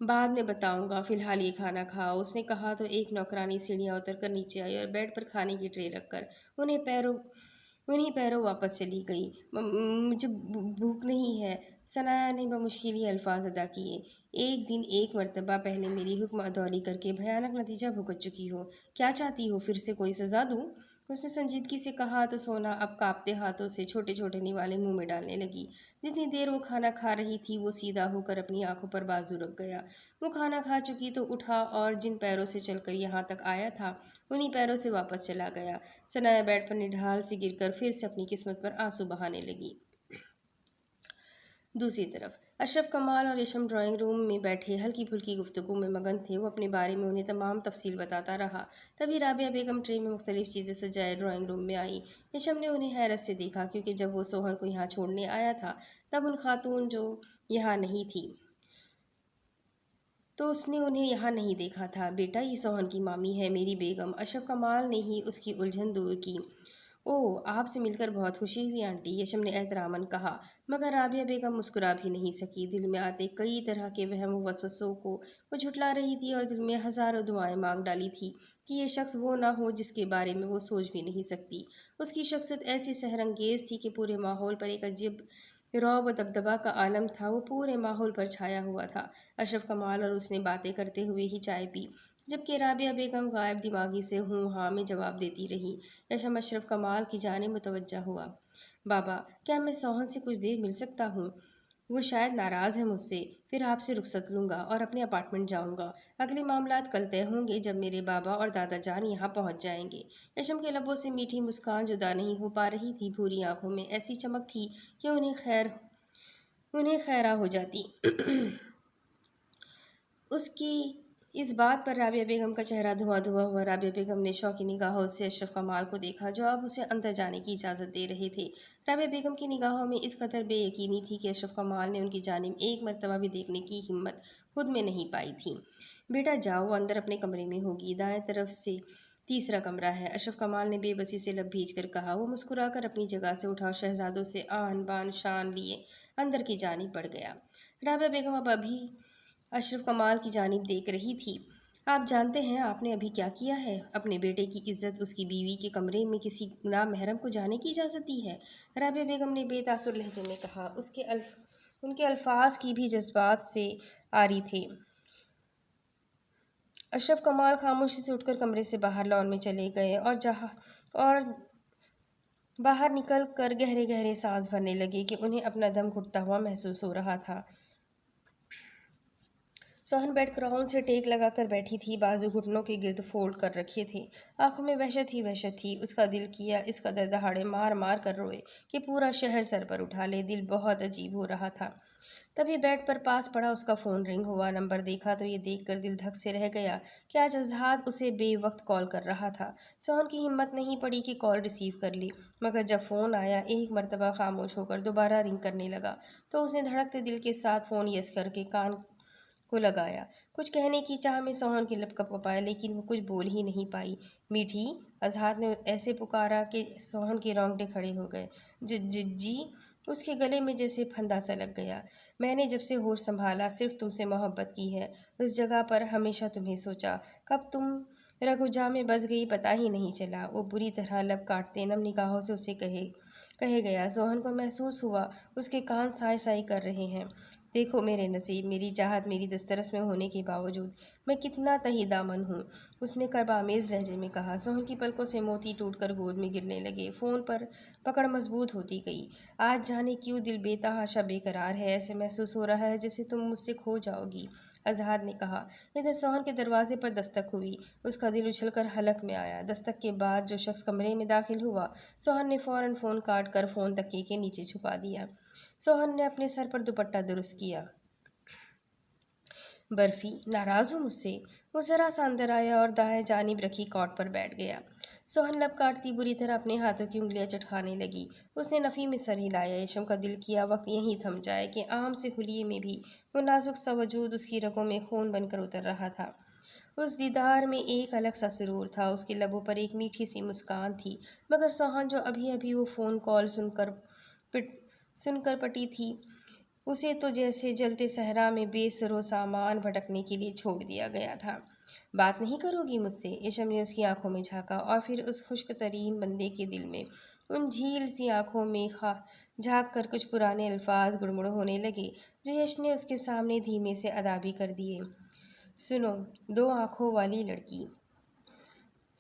بعد میں بتاؤں گا، فی الحال یہ کھانا کھاؤ۔ اس نے کہا تو ایک نوکرانی سیڑھیاں اتر کر نیچے آئی اور بیڈ پر کھانے کی ٹرے رکھ کر انہیں پیروں واپس چلی گئی۔ مجھے بھوک نہیں ہے، سنایا نے بمشکل یہ الفاظ ادا کیے۔ ایک دن ایک مرتبہ پہلے میری حکم عدولی کر کے بھیانک نتیجہ بھگت چکی ہو۔ کیا چاہتی ہو، پھر سے کوئی سزا دوں؟ उसने संजीदगी से कहा तो सोना अब कांपते हाथों से छोटे छोटे निवाले मुंह में डालने लगी। जितनी देर वो खाना खा रही थी वो सीधा होकर अपनी आंखों पर बाजू रख गया। वो खाना खा चुकी तो उठा और जिन पैरों से चलकर यहाँ तक आया था उन्हीं पैरों से वापस चला गया। सनाया बेड पर निढाल सी गिरकर फिर से अपनी किस्मत पर आंसू बहाने लगी। दूसरी तरफ अशरफ कमाल और रेशम ड्राइंग रूम में बैठे हल्की फुल्की गुफ्तगू में मगन थे। वो अपने बारे में उन्हें तमाम तफसील बताता रहा। तभी राबिया बेगम ट्रे में मुख्तलिफ चीज़ें सजाए ड्राइंग रूम में आई। रेशम ने उन्हें हैरत से देखा क्योंकि जब वो सोहन को यहाँ छोड़ने आया था तब उन खातून जो यहाँ नहीं थी तो उसने उन्हें यहाँ नहीं देखा था। बेटा ये सोहन की मामी है, मेरी बेगम। अशरफ कमाल ने ही उसकी उलझन दूर की। ओह, आपसे मिलकर बहुत खुशी हुई आंटी, यशम ने एहतरामन कहा। मगर राबिया बेगम मुस्कुरा भी नहीं सकी। दिल में आते कई तरह के वहम वसवसों को वो झुठला रही थी और दिल में हजारों दुआएं मांग डाली थी कि ये शख्स वो ना हो जिसके बारे में वो सोच भी नहीं सकती। उसकी शख्सियत ऐसी सहरंगेज थी कि पूरे माहौल पर एक अजीब रौब व दबदबा का आलम था। वो पूरे माहौल पर छाया हुआ था। अशरफ कमाल और उसने बातें करते हुए ही चाय पी, जबकि राबिया बेगम गायब दिमागी से हूँ हाँ में जवाब देती रही। यशम अशरफ कमाल की जानिब मुतवज्जा हुआ। बाबा, क्या मैं सोहन से कुछ देर मिल सकता हूँ? वो शायद नाराज़ है मुझसे। फिर आपसे रुखसत लूँगा और अपने अपार्टमेंट जाऊँगा। अगले मामलात कल तय होंगे जब मेरे बाबा और दादा जान यहाँ पहुँच जाएंगे। यशम के लबों से मीठी मुस्कान जुदा नहीं हो पा रही थी। भूरी आंखों में ऐसी चमक थी कि उन्हें खैरा हो जाती। उसकी इस बात पर राबिया बेगम का चेहरा धुआं धुआं हुआ। राबिया बेगम ने शौकी निगाहों से अशरफ कमाल को देखा जो अब उसे अंदर जाने की इजाज़त दे रहे थे। राबिया बेगम की निगाहों में इस कदर बेयकीनी थी कि अशरफ कमाल ने उनकी जानिब एक मर्तबा भी देखने की हिम्मत खुद में नहीं पाई थी। बेटा जाओ, अंदर अपने कमरे में होगी, दाएं तरफ से तीसरा कमरा है, अशरफ कमाल ने बेबसी से लब भींच कर कहा। वो मुस्कुराकर अपनी जगह से उठा और शहजादों से आन बान शान लिए अंदर की जानिब बढ़ गया। राबिया बेगम अब अभी अशरफ कमाल की जानिब देख रही थी। आप जानते हैं आपने अभी क्या किया है? अपने बेटे की इज्जत उसकी बीवी के कमरे में किसी नामहरम को जाने की इजाज़त दी है। राबिया बेगम ने बेतासुर लहजे में कहा। उनके अल्फाज की भी जज्बात से आरी थे। अशरफ कमाल खामोशी से उठकर कमरे से बाहर लॉन में चले गए और बाहर निकल कर गहरे गहरे सांस भरने लगे कि उन्हें अपना दम घुटता हुआ महसूस हो रहा था। सोहन बेड क्राउन से टेक लगाकर बैठी थी, बाजू घुटनों के गिर्द फोल्ड कर रखे थे। आंखों में वहशत ही वहशत थी। उसका दिल किया इस कदर दहाड़े मार मार कर रोए कि पूरा शहर सर पर उठा ले। दिल बहुत अजीब हो रहा था। तभी बेड पर पास पड़ा उसका फ़ोन रिंग हुआ। नंबर देखा तो ये देखकर दिल धक से रह गया कि आज अजहाद उसे बेवक्त कॉल कर रहा था। सोहन की हिम्मत नहीं पड़ी कि कॉल रिसीव कर ली, मगर जब फ़ोन आया एक मरतबा खामोश होकर दोबारा रिंग करने लगा तो उसने धड़कते दिल के साथ फ़ोन यस करके कान को लगाया। कुछ कहने की चाह में सोहन के लब कँपाए, लेकिन वो कुछ बोल ही नहीं पाई। मीठी, अजहाद ने ऐसे पुकारा कि सोहन के रोंगटे खड़े हो गए। जी। उसके गले में जैसे फंदा सा लग गया। मैंने जब से होश संभाला सिर्फ तुमसे मोहब्बत की है। उस जगह पर हमेशा तुम्हें सोचा। कब तुम रघुजा में बस गई पता ही नहीं चला। वो बुरी तरह लब काटते नम निगाहों से उसे कहे गया। सोहन को महसूस हुआ उसके कान साए साए कर रहे हैं। देखो मेरे नसीब, मेरी चाहत मेरी दस्तरस में होने के बावजूद मैं कितना तही दामन हूँ, उसने करबामेज लहजे में कहा। सोहन की पलकों से मोती टूटकर गोद में गिरने लगे। फ़ोन पर पकड़ मजबूत होती गई। आज जाने क्यों दिल बेतहाशा बेकरार है। ऐसे महसूस हो रहा है जैसे तुम मुझसे खो जाओगी, अजहाद ने कहा। इधर सोहन के दरवाजे पर दस्तक हुई। उसका दिल उछलकर हलक में आया। दस्तक के बाद जो शख्स कमरे में दाखिल हुआ, सोहन ने फ़ौरन फ़ोन काट कर फ़ोन तकिए के नीचे छुपा दिया। सोहन ने अपने सर पर दुपट्टा दुरुस्त किया। बर्फी, नाराज़ हो मुझसे? वो ज़रा सा अंदर आया और दाएं जानिब रखी कॉट पर बैठ गया। सोहन लब काटती बुरी तरह अपने हाथों की उंगलियां चटखाने लगी। उसने नफ़ी में सर हिलाया। यशम का दिल किया वक्त यहीं थम जाए कि आम से हुलिये में भी वो नाजुक सा वजूद उसकी रगों में खून बनकर उतर रहा था। उस दीदार में एक अलग सा सुरूर था। उसके लबों पर एक मीठी सी मुस्कान थी। मगर सोहन जो अभी अभी वो फ़ोन कॉल सुनकर पटी थी, उसे तो जैसे जलते सहरा में बेसरो सामान भटकने के लिए छोड़ दिया गया था। बात नहीं करोगी मुझसे? यशम ने उसकी आंखों में झांका और फिर उस खुश्क तरीन बंदे के दिल में उन झील सी आंखों में झांक कर कुछ पुराने अल्फाज गुड़मुड़ होने लगे जो यश ने उसके सामने धीमे से अदा भी कर दिए। सुनो, दो आंखों वाली लड़की,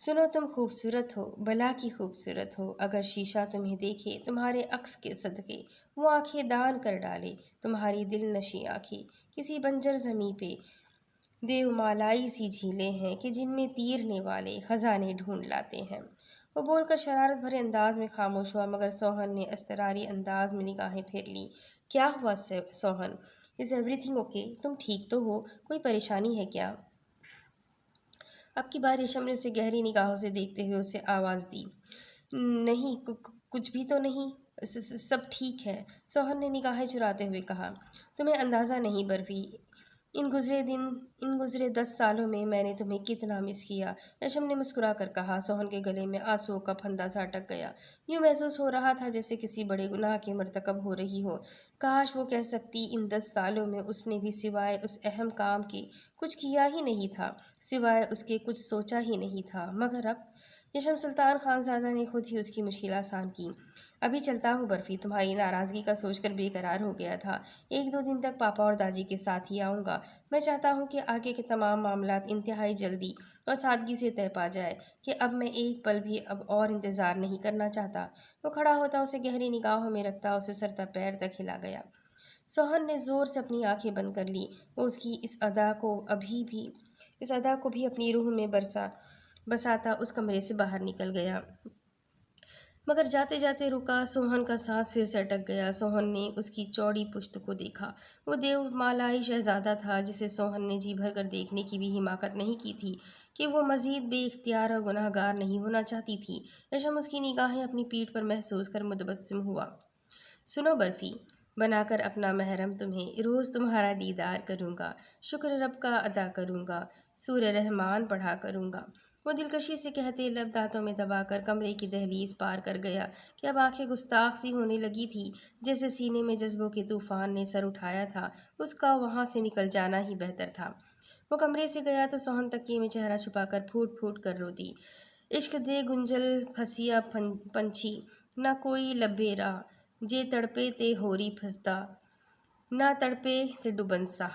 सुनो तुम खूबसूरत हो, भला की खूबसूरत हो, अगर शीशा तुम्हें देखे तुम्हारे अक्स के सदके, वो आंखें दान कर डाले, तुम्हारी दिल नशी आंखें, किसी बंजर जमी पे देवमालाई सी झीलें हैं कि जिनमें तीरने वाले खजाने ढूंढ लाते हैं। वो बोलकर शरारत भरे अंदाज में खामोश हुआ, मगर सोहन ने असरारी अंदाज में निगाहें फेर ली। क्या हुआ सोहन? Is everything okay? तुम ठीक तो हो? कोई परेशानी है क्या? अब की बार रेशम ने उसे गहरी निगाहों से देखते हुए उसे आवाज़ दी। नहीं, कुछ भी तो नहीं। सब ठीक है, सोहन ने निगाहें चुराते हुए कहा। तुम्हें अंदाज़ा नहीं बर्फी, इन गुजरे 10 सालों में मैंने तुम्हें कितना मिस किया। रेशम ने मुस्कुरा कर कहा। सोहन के गले में आंसुओं का फंदा सा अटक गया। यूं महसूस हो रहा था जैसे किसी बड़े गुनाह की मरतकब हो रही हो। काश वो कह सकती, इन 10 सालों में उसने भी सिवाय उस अहम काम के कुछ किया ही नहीं था, सिवाय उसके कुछ सोचा ही नहीं था। मगर अब यशम सुल्तान खानजादा ने खुद ही उसकी मुश्किल आसान की। अभी चलता हूँ बर्फी, तुम्हारी नाराज़गी का सोचकर बेकरार हो गया था। 1-2 दिन तक पापा और दादी के साथ ही आऊँगा। मैं चाहता हूँ कि आगे के तमाम मामलात इंतहाई जल्दी और सादगी से तय पा जाए, कि अब मैं एक पल भी अब और इंतज़ार नहीं करना चाहता। वो खड़ा होता, उसे गहरी निगाहों में रखता, उसे सर से पैर तक हिला गया। सोहन ने ज़ोर से अपनी आंखें बंद कर ली। वो उसकी इस अदा को भी अपनी रूह में बसाता उस कमरे से बाहर निकल गया, मगर जाते जाते रुका। सोहन का सांस फिर से अटक गया। सोहन ने उसकी चौड़ी पुश्त को देखा। वो देवमालाई शहजादा था जिसे सोहन ने जी भर कर देखने की भी हिमाकत नहीं की थी, कि वो मजीद बेइख्तियार और गुनहगार नहीं होना चाहती थी। रेशम उसकी निगाहें अपनी पीठ पर महसूस कर मुतबस्सिम हुआ। सुनो बर्फी, बनाकर अपना महरम तुम्हें रोज़ तुम्हारा दीदार करूँगा, शुक्र रब का अदा करूँगा, सूर्य रहमान पढ़ा करूँगा। वो दिलकशी से कहते लब दांतों में दबाकर कमरे की दहलीज पार कर गया, कि अब आंखें गुस्ताख सी होने लगी थी। जैसे सीने में जज्बों के तूफान ने सर उठाया था, उसका वहाँ से निकल जाना ही बेहतर था। वो कमरे से गया तो सोहन तकिए में चेहरा छुपाकर फूट फूट कर रोती। इश्क दे गुंजल फसिया पंछी, ना कोई लबेरा, जे तड़पे ते होरी फसदा, ना तड़पे ते डुबनसा।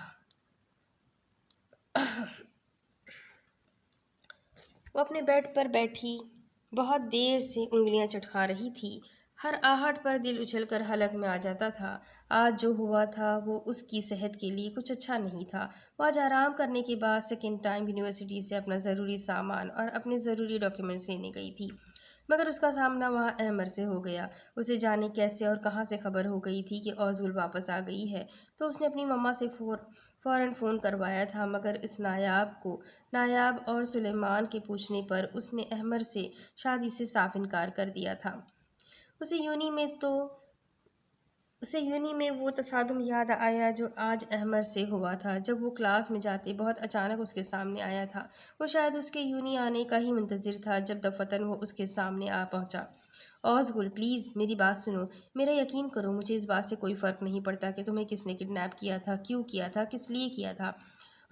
वो अपने बेड पर बैठी बहुत देर से उंगलियां चटका रही थी। हर आहट पर दिल उछलकर हलक में आ जाता था। आज जो हुआ था वो उसकी सेहत के लिए कुछ अच्छा नहीं था। वो आज आराम करने के बाद सेकेंड टाइम यूनिवर्सिटी से अपना ज़रूरी सामान और अपने ज़रूरी डॉक्यूमेंट्स लेने गई थी, मगर उसका सामना वहाँ अहमर से हो गया। उसे जाने कैसे और कहाँ से खबर हो गई थी कि औजुल वापस आ गई है, तो उसने अपनी मम्मा से फ़ौरन फ़ोन करवाया था, मगर इस नायाब और सुलेमान के पूछने पर उसने अहमर से शादी से साफ इनकार कर दिया था। उसे यूनी में तो उसे यूनी में वो तसादुम याद आया जो आज अहमर से हुआ था, जब वो क्लास में जाते बहुत अचानक उसके सामने आया था। वो शायद उसके यूनी आने का ही मुंतज़िर था जब दफतन वो उसके सामने आ पहुंचा। औज़गुल, प्लीज़ मेरी बात सुनो। मेरा यकीन करो, मुझे इस बात से कोई फ़र्क नहीं पड़ता कि तुम्हें किसने किडनैप किया था, क्यों किया था, किस लिए किया था,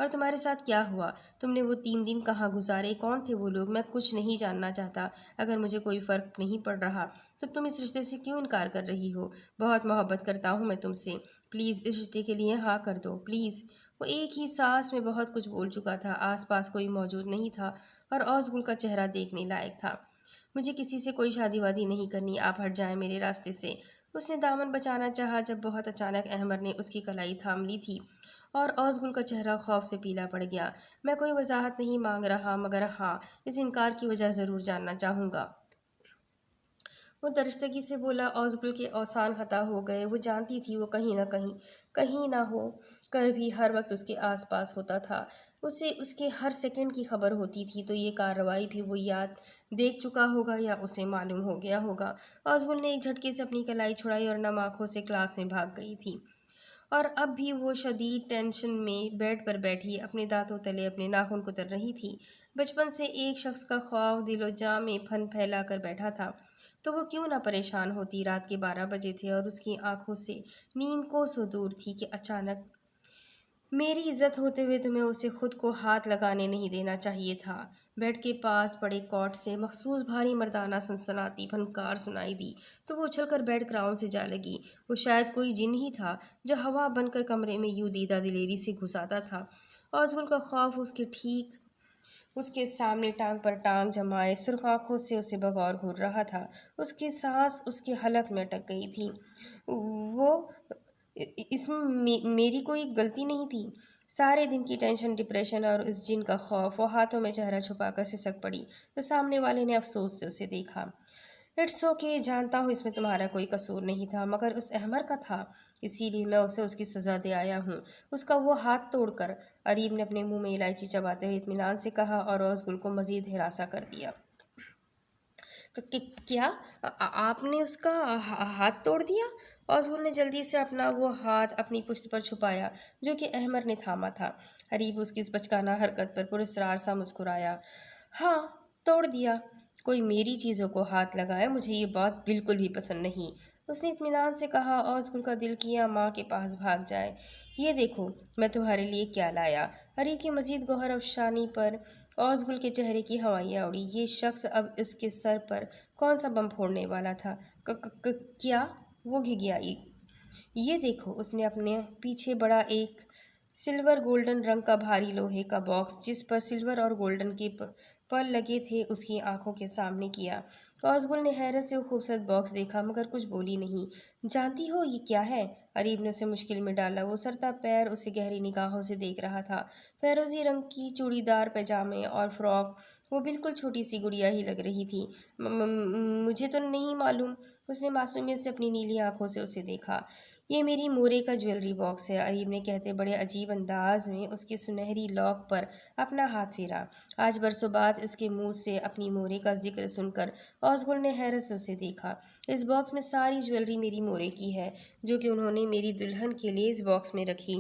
और तुम्हारे साथ क्या हुआ। तुमने वो 3 दिन कहाँ गुजारे, कौन थे वो लोग, मैं कुछ नहीं जानना चाहता। अगर मुझे कोई फ़र्क नहीं पड़ रहा तो तुम इस रिश्ते से क्यों इनकार कर रही हो? बहुत मोहब्बत करता हूँ मैं तुमसे, प्लीज़ इस रिश्ते के लिए हाँ कर दो, प्लीज़। वो एक ही सांस में बहुत कुछ बोल चुका था। आसपास कोई मौजूद नहीं था और औज़गुल का चेहरा देखने लायक था। मुझे किसी से कोई शादी वादी नहीं करनी, आप हट जाएं मेरे रास्ते से। उसने दामन बचाना चाहा जब बहुत अचानक अहमर ने उसकी कलाई थाम ली थी और औज़गुल का चेहरा खौफ से पीला पड़ गया। मैं कोई वजाहत नहीं मांग रहा, मगर हाँ, इस इनकार की वजह ज़रूर जानना चाहूँगा। वो दरस्तगी से बोला। औज़गुल के औसान खता हो गए। वो जानती थी वो कहीं ना हो कर भी हर वक्त उसके आसपास होता था। उसे उसके हर सेकंड की खबर होती थी, तो ये कार्रवाई भी वो याद देख चुका होगा या उसे मालूम हो गया होगा। औज़गुल ने एक झटके से अपनी कलाई छुड़ाई और नम आँखों से क्लास में भाग गई थी। और अब भी वो शदीद टेंशन में बेड पर बैठी अपने दांतों तले अपने नाखून कुतर रही थी। बचपन से एक शख्स का ख्वाब दिलो जां में फन फैला कर बैठा था, तो वो क्यों ना परेशान होती। रात के 12 बजे थे और उसकी आंखों से नींद कोसों दूर थी कि अचानक, मेरी इज्जत होते हुए तुम्हें उसे खुद को हाथ लगाने नहीं देना चाहिए था। बेड के पास पड़े कॉट से मखसूस भारी मर्दाना सनसनाती फनकार सुनाई दी, तो वो उछलकर बेड ग्राउंड से जा लगी। वो शायद कोई जिन ही था जो हवा बनकर कमरे में यूं दीदा दिलेरी से घुस आता था। औज़गुल का खौफ उसके ठीक اس کے سامنے ٹانگ پر ٹانگ جمائے سرخ آنکھوں سے اسے بغور گھور رہا تھا۔ اس کی سانس اس کے حلق میں اٹک گئی تھی۔ وہ اس میں میری کوئی غلطی نہیں تھی۔ سارے دن کی ٹینشن، ڈپریشن اور اس جن کا خوف وہ ہاتھوں میں چہرہ چھپا کر سسک پڑی تو سامنے والے نے افسوس سے اسے دیکھا۔ اٹس اوکے، جانتا ہوں اس میں تمہارا کوئی قصور نہیں تھا، مگر اس احمر کا تھا، اسی لیے میں اسے اس کی سزا دے آیا ہوں۔ اس کا وہ ہاتھ توڑ کر، اریب نے اپنے منہ میں الائچی چباتے ہوئے اطمینان سے کہا اور اوزگل کو مزید ہراساں کر دیا۔ کیا آپ نے اس کا ہاتھ توڑ دیا؟ اوزگل نے جلدی سے اپنا وہ ہاتھ اپنی پشت پر چھپایا جو کہ احمر نے تھاما تھا۔ اریب اس کی اس بچکانہ حرکت پر پراسرار سا مسکرایا۔ ہاں، توڑ دیا۔ کوئی میری چیزوں کو ہاتھ لگائے، مجھے یہ بات بالکل بھی پسند نہیں، اس نے اطمینان سے کہا۔ اوزگل کا دل کیا ماں کے پاس بھاگ جائے۔ یہ دیکھو میں تمہارے لیے کیا لایا۔ اریب کی مزید گوہر افشانی پر اوزگل کے چہرے کی ہوائیاں اڑی۔ یہ شخص اب اس کے سر پر کون سا بم پھوڑنے والا تھا؟ کیا؟ وہ گھگیائی۔ یہ دیکھو، اس نے اپنے پیچھے بڑا ایک سلور گولڈن رنگ کا بھاری لوہے کا باکس جس پر سلور اور گولڈن کے پرل لگے تھے اس کی آنکھوں کے سامنے کیا۔ اوزگل نے حیرت سے وہ خوبصورت باکس دیکھا مگر کچھ بولی نہیں۔ جانتی ہو یہ کیا ہے؟ اریب نے اسے مشکل میں ڈالا۔ وہ سرتا پیر اسے گہری نگاہوں سے دیکھ رہا تھا۔ فیروزی رنگ کی چوڑی دار پیجامے اور فراک، وہ بالکل چھوٹی سی گڑیا ہی لگ رہی تھی۔ مجھے تو نہیں معلوم، اس نے معصومیت سے اپنی نیلی آنکھوں سے اسے دیکھا۔ یہ میری مورے کا جویلری باکس ہے، اریب نے کہتے بڑے عجیب انداز میں اس کی سنہری لاک پر اپنا ہاتھ پھیرا۔ آج برسوں بعد اس کے منہ سے اپنی مورے کا ذکر سن کر اوزگل نے حیرت سے اسے دیکھا۔ اس باکس میں ساری جویلری میری مورے کی ہے جو کہ انہوں نے میری دلہن کے لیے اس باکس میں رکھی۔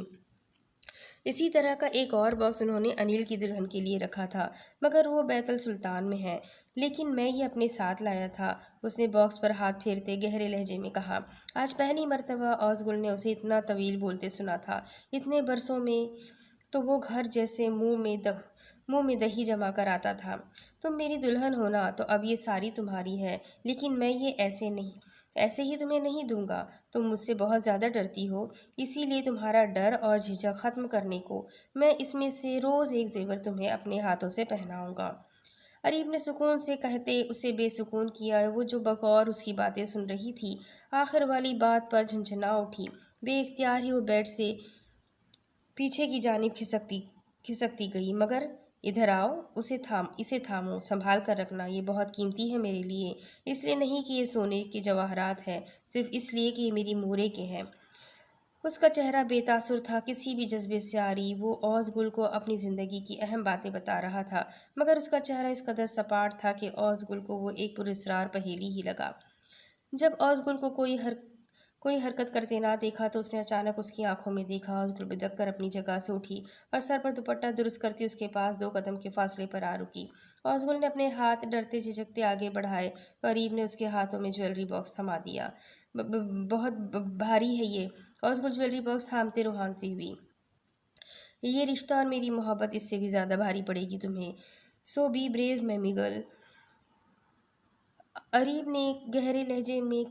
اسی طرح کا ایک اور باکس انہوں نے انیل کی دلہن کے لیے رکھا تھا مگر وہ بیت السلطان میں ہے، لیکن میں یہ اپنے ساتھ لایا تھا، اس نے باکس پر ہاتھ پھیرتے گہرے لہجے میں کہا۔ آج پہلی مرتبہ اوزگل نے اسے اتنا طویل بولتے سنا تھا۔ اتنے برسوں میں تو وہ گھر جیسے منہ میں دہی جما کر آتا تھا۔ تم میری دلہن ہو نا، تو اب یہ ساری تمہاری ہے، لیکن میں یہ ایسے ہی تمہیں نہیں دوں گا۔ تم مجھ سے بہت زیادہ ڈرتی ہو، اسی لیے تمہارا ڈر اور جھجک ختم کرنے کو میں اس میں سے روز ایک زیور تمہیں اپنے ہاتھوں سے پہناؤں گا۔ اریب نے سکون سے کہتے اسے بے سکون کیا۔ وہ جو بغور اس کی باتیں سن رہی تھی، آخر والی بات پر جھنجھنا اٹھی۔ بے اختیار ہی وہ بیڈ سے پیچھے کی جانب کھسکتی گئی۔ مگر ادھر آؤ، اسے تھامو، سنبھال کر رکھنا، یہ بہت قیمتی ہے میرے لیے، اس لیے نہیں کہ یہ سونے کے جواہرات ہے، صرف اس لیے کہ یہ میری مورے کے ہیں۔ اس کا چہرہ بے تاثر تھا، کسی بھی جذبے سے عاری۔ وہ اوزگل کو اپنی زندگی کی اہم باتیں بتا رہا تھا مگر اس کا چہرہ اس قدر سپاٹ تھا کہ اوزگل کو وہ ایک پراسرار پہیلی ہی لگا۔ جب اوزگل کو کوئی حرکت کرتے نہ دیکھا تو اس نے اچانک اس کی آنکھوں میں دیکھا۔ اوزگل بدک کر اپنی جگہ سے اٹھی اور سر پر دوپٹہ درست کرتی اس کے پاس 2 قدم کے فاصلے پر آ رکی۔ اوزگل نے اپنے ہاتھ ڈرتے جھجکتے آگے بڑھائے تو اریب نے اس کے ہاتھوں میں جویلری باکس تھما دیا۔ بہت بھاری ہے یہ، اوزگل جویلری باکس تھامتے روحان سی ہوئی۔ یہ رشتہ اور میری محبت اس سے بھی زیادہ بھاری پڑے گی تمہیں، سو بی بریو میمی گرل۔ اریب نے گہرے لہجے میں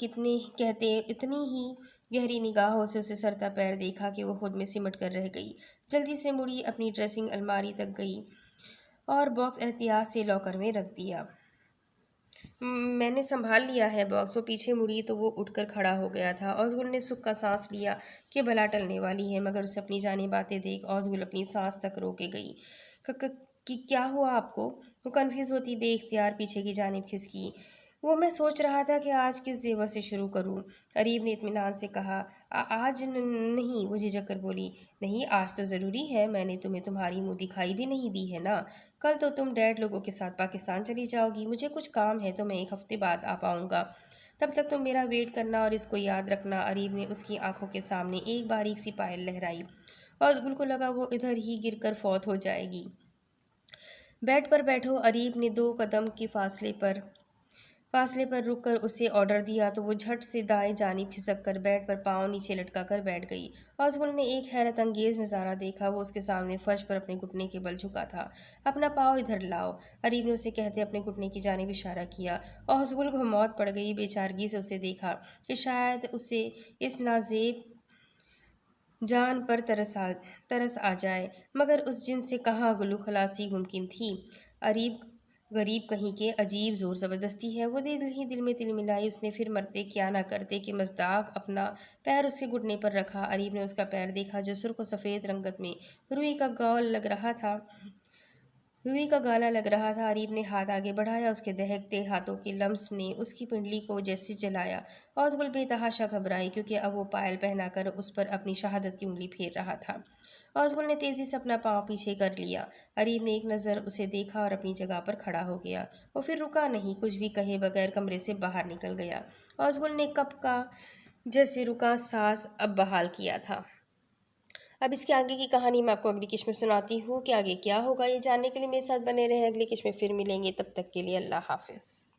کہتے اتنی ہی گہری نگاہوں سے اسے سرتا پیر دیکھا کہ وہ خود میں سمٹ کر رہ گئی۔ جلدی سے مڑی، اپنی ڈریسنگ الماری تک گئی اور باکس احتیاط سے لاکر میں رکھ دیا۔ میں نے سنبھال لیا ہے باکس۔ وہ پیچھے مڑی تو وہ اٹھ کر کھڑا ہو گیا تھا۔ اوزگل نے سکھ کا سانس لیا کہ بلا ٹلنے والی ہے مگر اسے اپنی جانب آتے دیکھ اوزگل اپنی سانس تک روکے گئی۔ کیا ہوا آپ کو؟ وہ کنفیوز ہوتی بے اختیار پیچھے کی جانب کھسکی۔ وہ میں سوچ رہا تھا کہ آج کس زیور سے شروع کروں، اریب نے اطمینان سے کہا۔ آج نہیں، وہ جھجک کر بولی۔ نہیں، آج تو ضروری ہے، میں نے تمہیں تمہاری منہ دکھائی بھی نہیں دی ہے نا۔ کل تو تم ڈیڈ لوگوں کے ساتھ پاکستان چلی جاؤ گی، مجھے کچھ کام ہے تو میں 1 ہفتے بعد آ پاؤں گا، تب تک تم میرا ویٹ کرنا اور اس کو یاد رکھنا۔ اریب نے اس کی آنکھوں کے سامنے ایک باریک سی پائل لہرائی۔ اوزگل کو لگا وہ ادھر ہی گر کر فوت ہو جائے گی۔ بیڈ پر بیٹھو، اریب نے 2 قدم کے فاصلے پر رک کر اسے آرڈر دیا تو وہ جھٹ سے دائیں جانب کھسک کر بیڈ پر پاؤں نیچے لٹکا کر بیٹھ گئی۔ اوزگل نے ایک حیرت انگیز نظارہ دیکھا۔ وہ اس کے سامنے فرش پر اپنے گھٹنے کے بل جھکا تھا۔ اپنا پاؤں ادھر لاؤ، اریب نے اسے کہتے اپنے گھٹنے کی جانب اشارہ کیا۔ اوزگل کو موت پڑ گئی، بے چارگی سے اسے دیکھا کہ شاید اسے اس نازیب جان پر ترس آ جائے، مگر اس جن سے کہاں گلو خلاصی ممکن تھی؟ غریب کہیں کے عجیب زور زبردستی ہے، وہ دل میں دل ملائی۔ اس نے پھر مرتے کیا نہ کرتے کہ مصداق اپنا پیر اس کے گھٹنے پر رکھا۔ اریب نے اس کا پیر دیکھا جو سرخ و سفید رنگت میں روئی کا گالا لگ رہا تھا۔ اریب نے ہاتھ آگے بڑھایا، اس کے دہکتے ہاتھوں کے لمس نے اس کی پنڈلی کو جیسے جلایا۔ اوزگل بے تحاشا گھبرائی، کیونکہ اب وہ پائل پہنا کر اس پر اپنی شہادت کی انگلی پھیر رہا تھا۔ اوزگل نے تیزی سے اپنا پاؤں پیچھے کر لیا۔ اریب نے ایک نظر اسے دیکھا اور اپنی جگہ پر کھڑا ہو گیا۔ وہ پھر رکا نہیں، کچھ بھی کہے بغیر کمرے سے باہر نکل گیا۔ اوزگل نے کب کا جیسے رکا سانس اب بحال کیا تھا۔ اب اس کے آگے کی کہانی میں آپ کو اگلی قسط میں سناتی ہوں کہ آگے کیا ہوگا۔ یہ جاننے کے لیے میرے ساتھ بنے رہیں۔ اگلی قسط میں پھر ملیں گے، تب تک کے لیے اللہ حافظ۔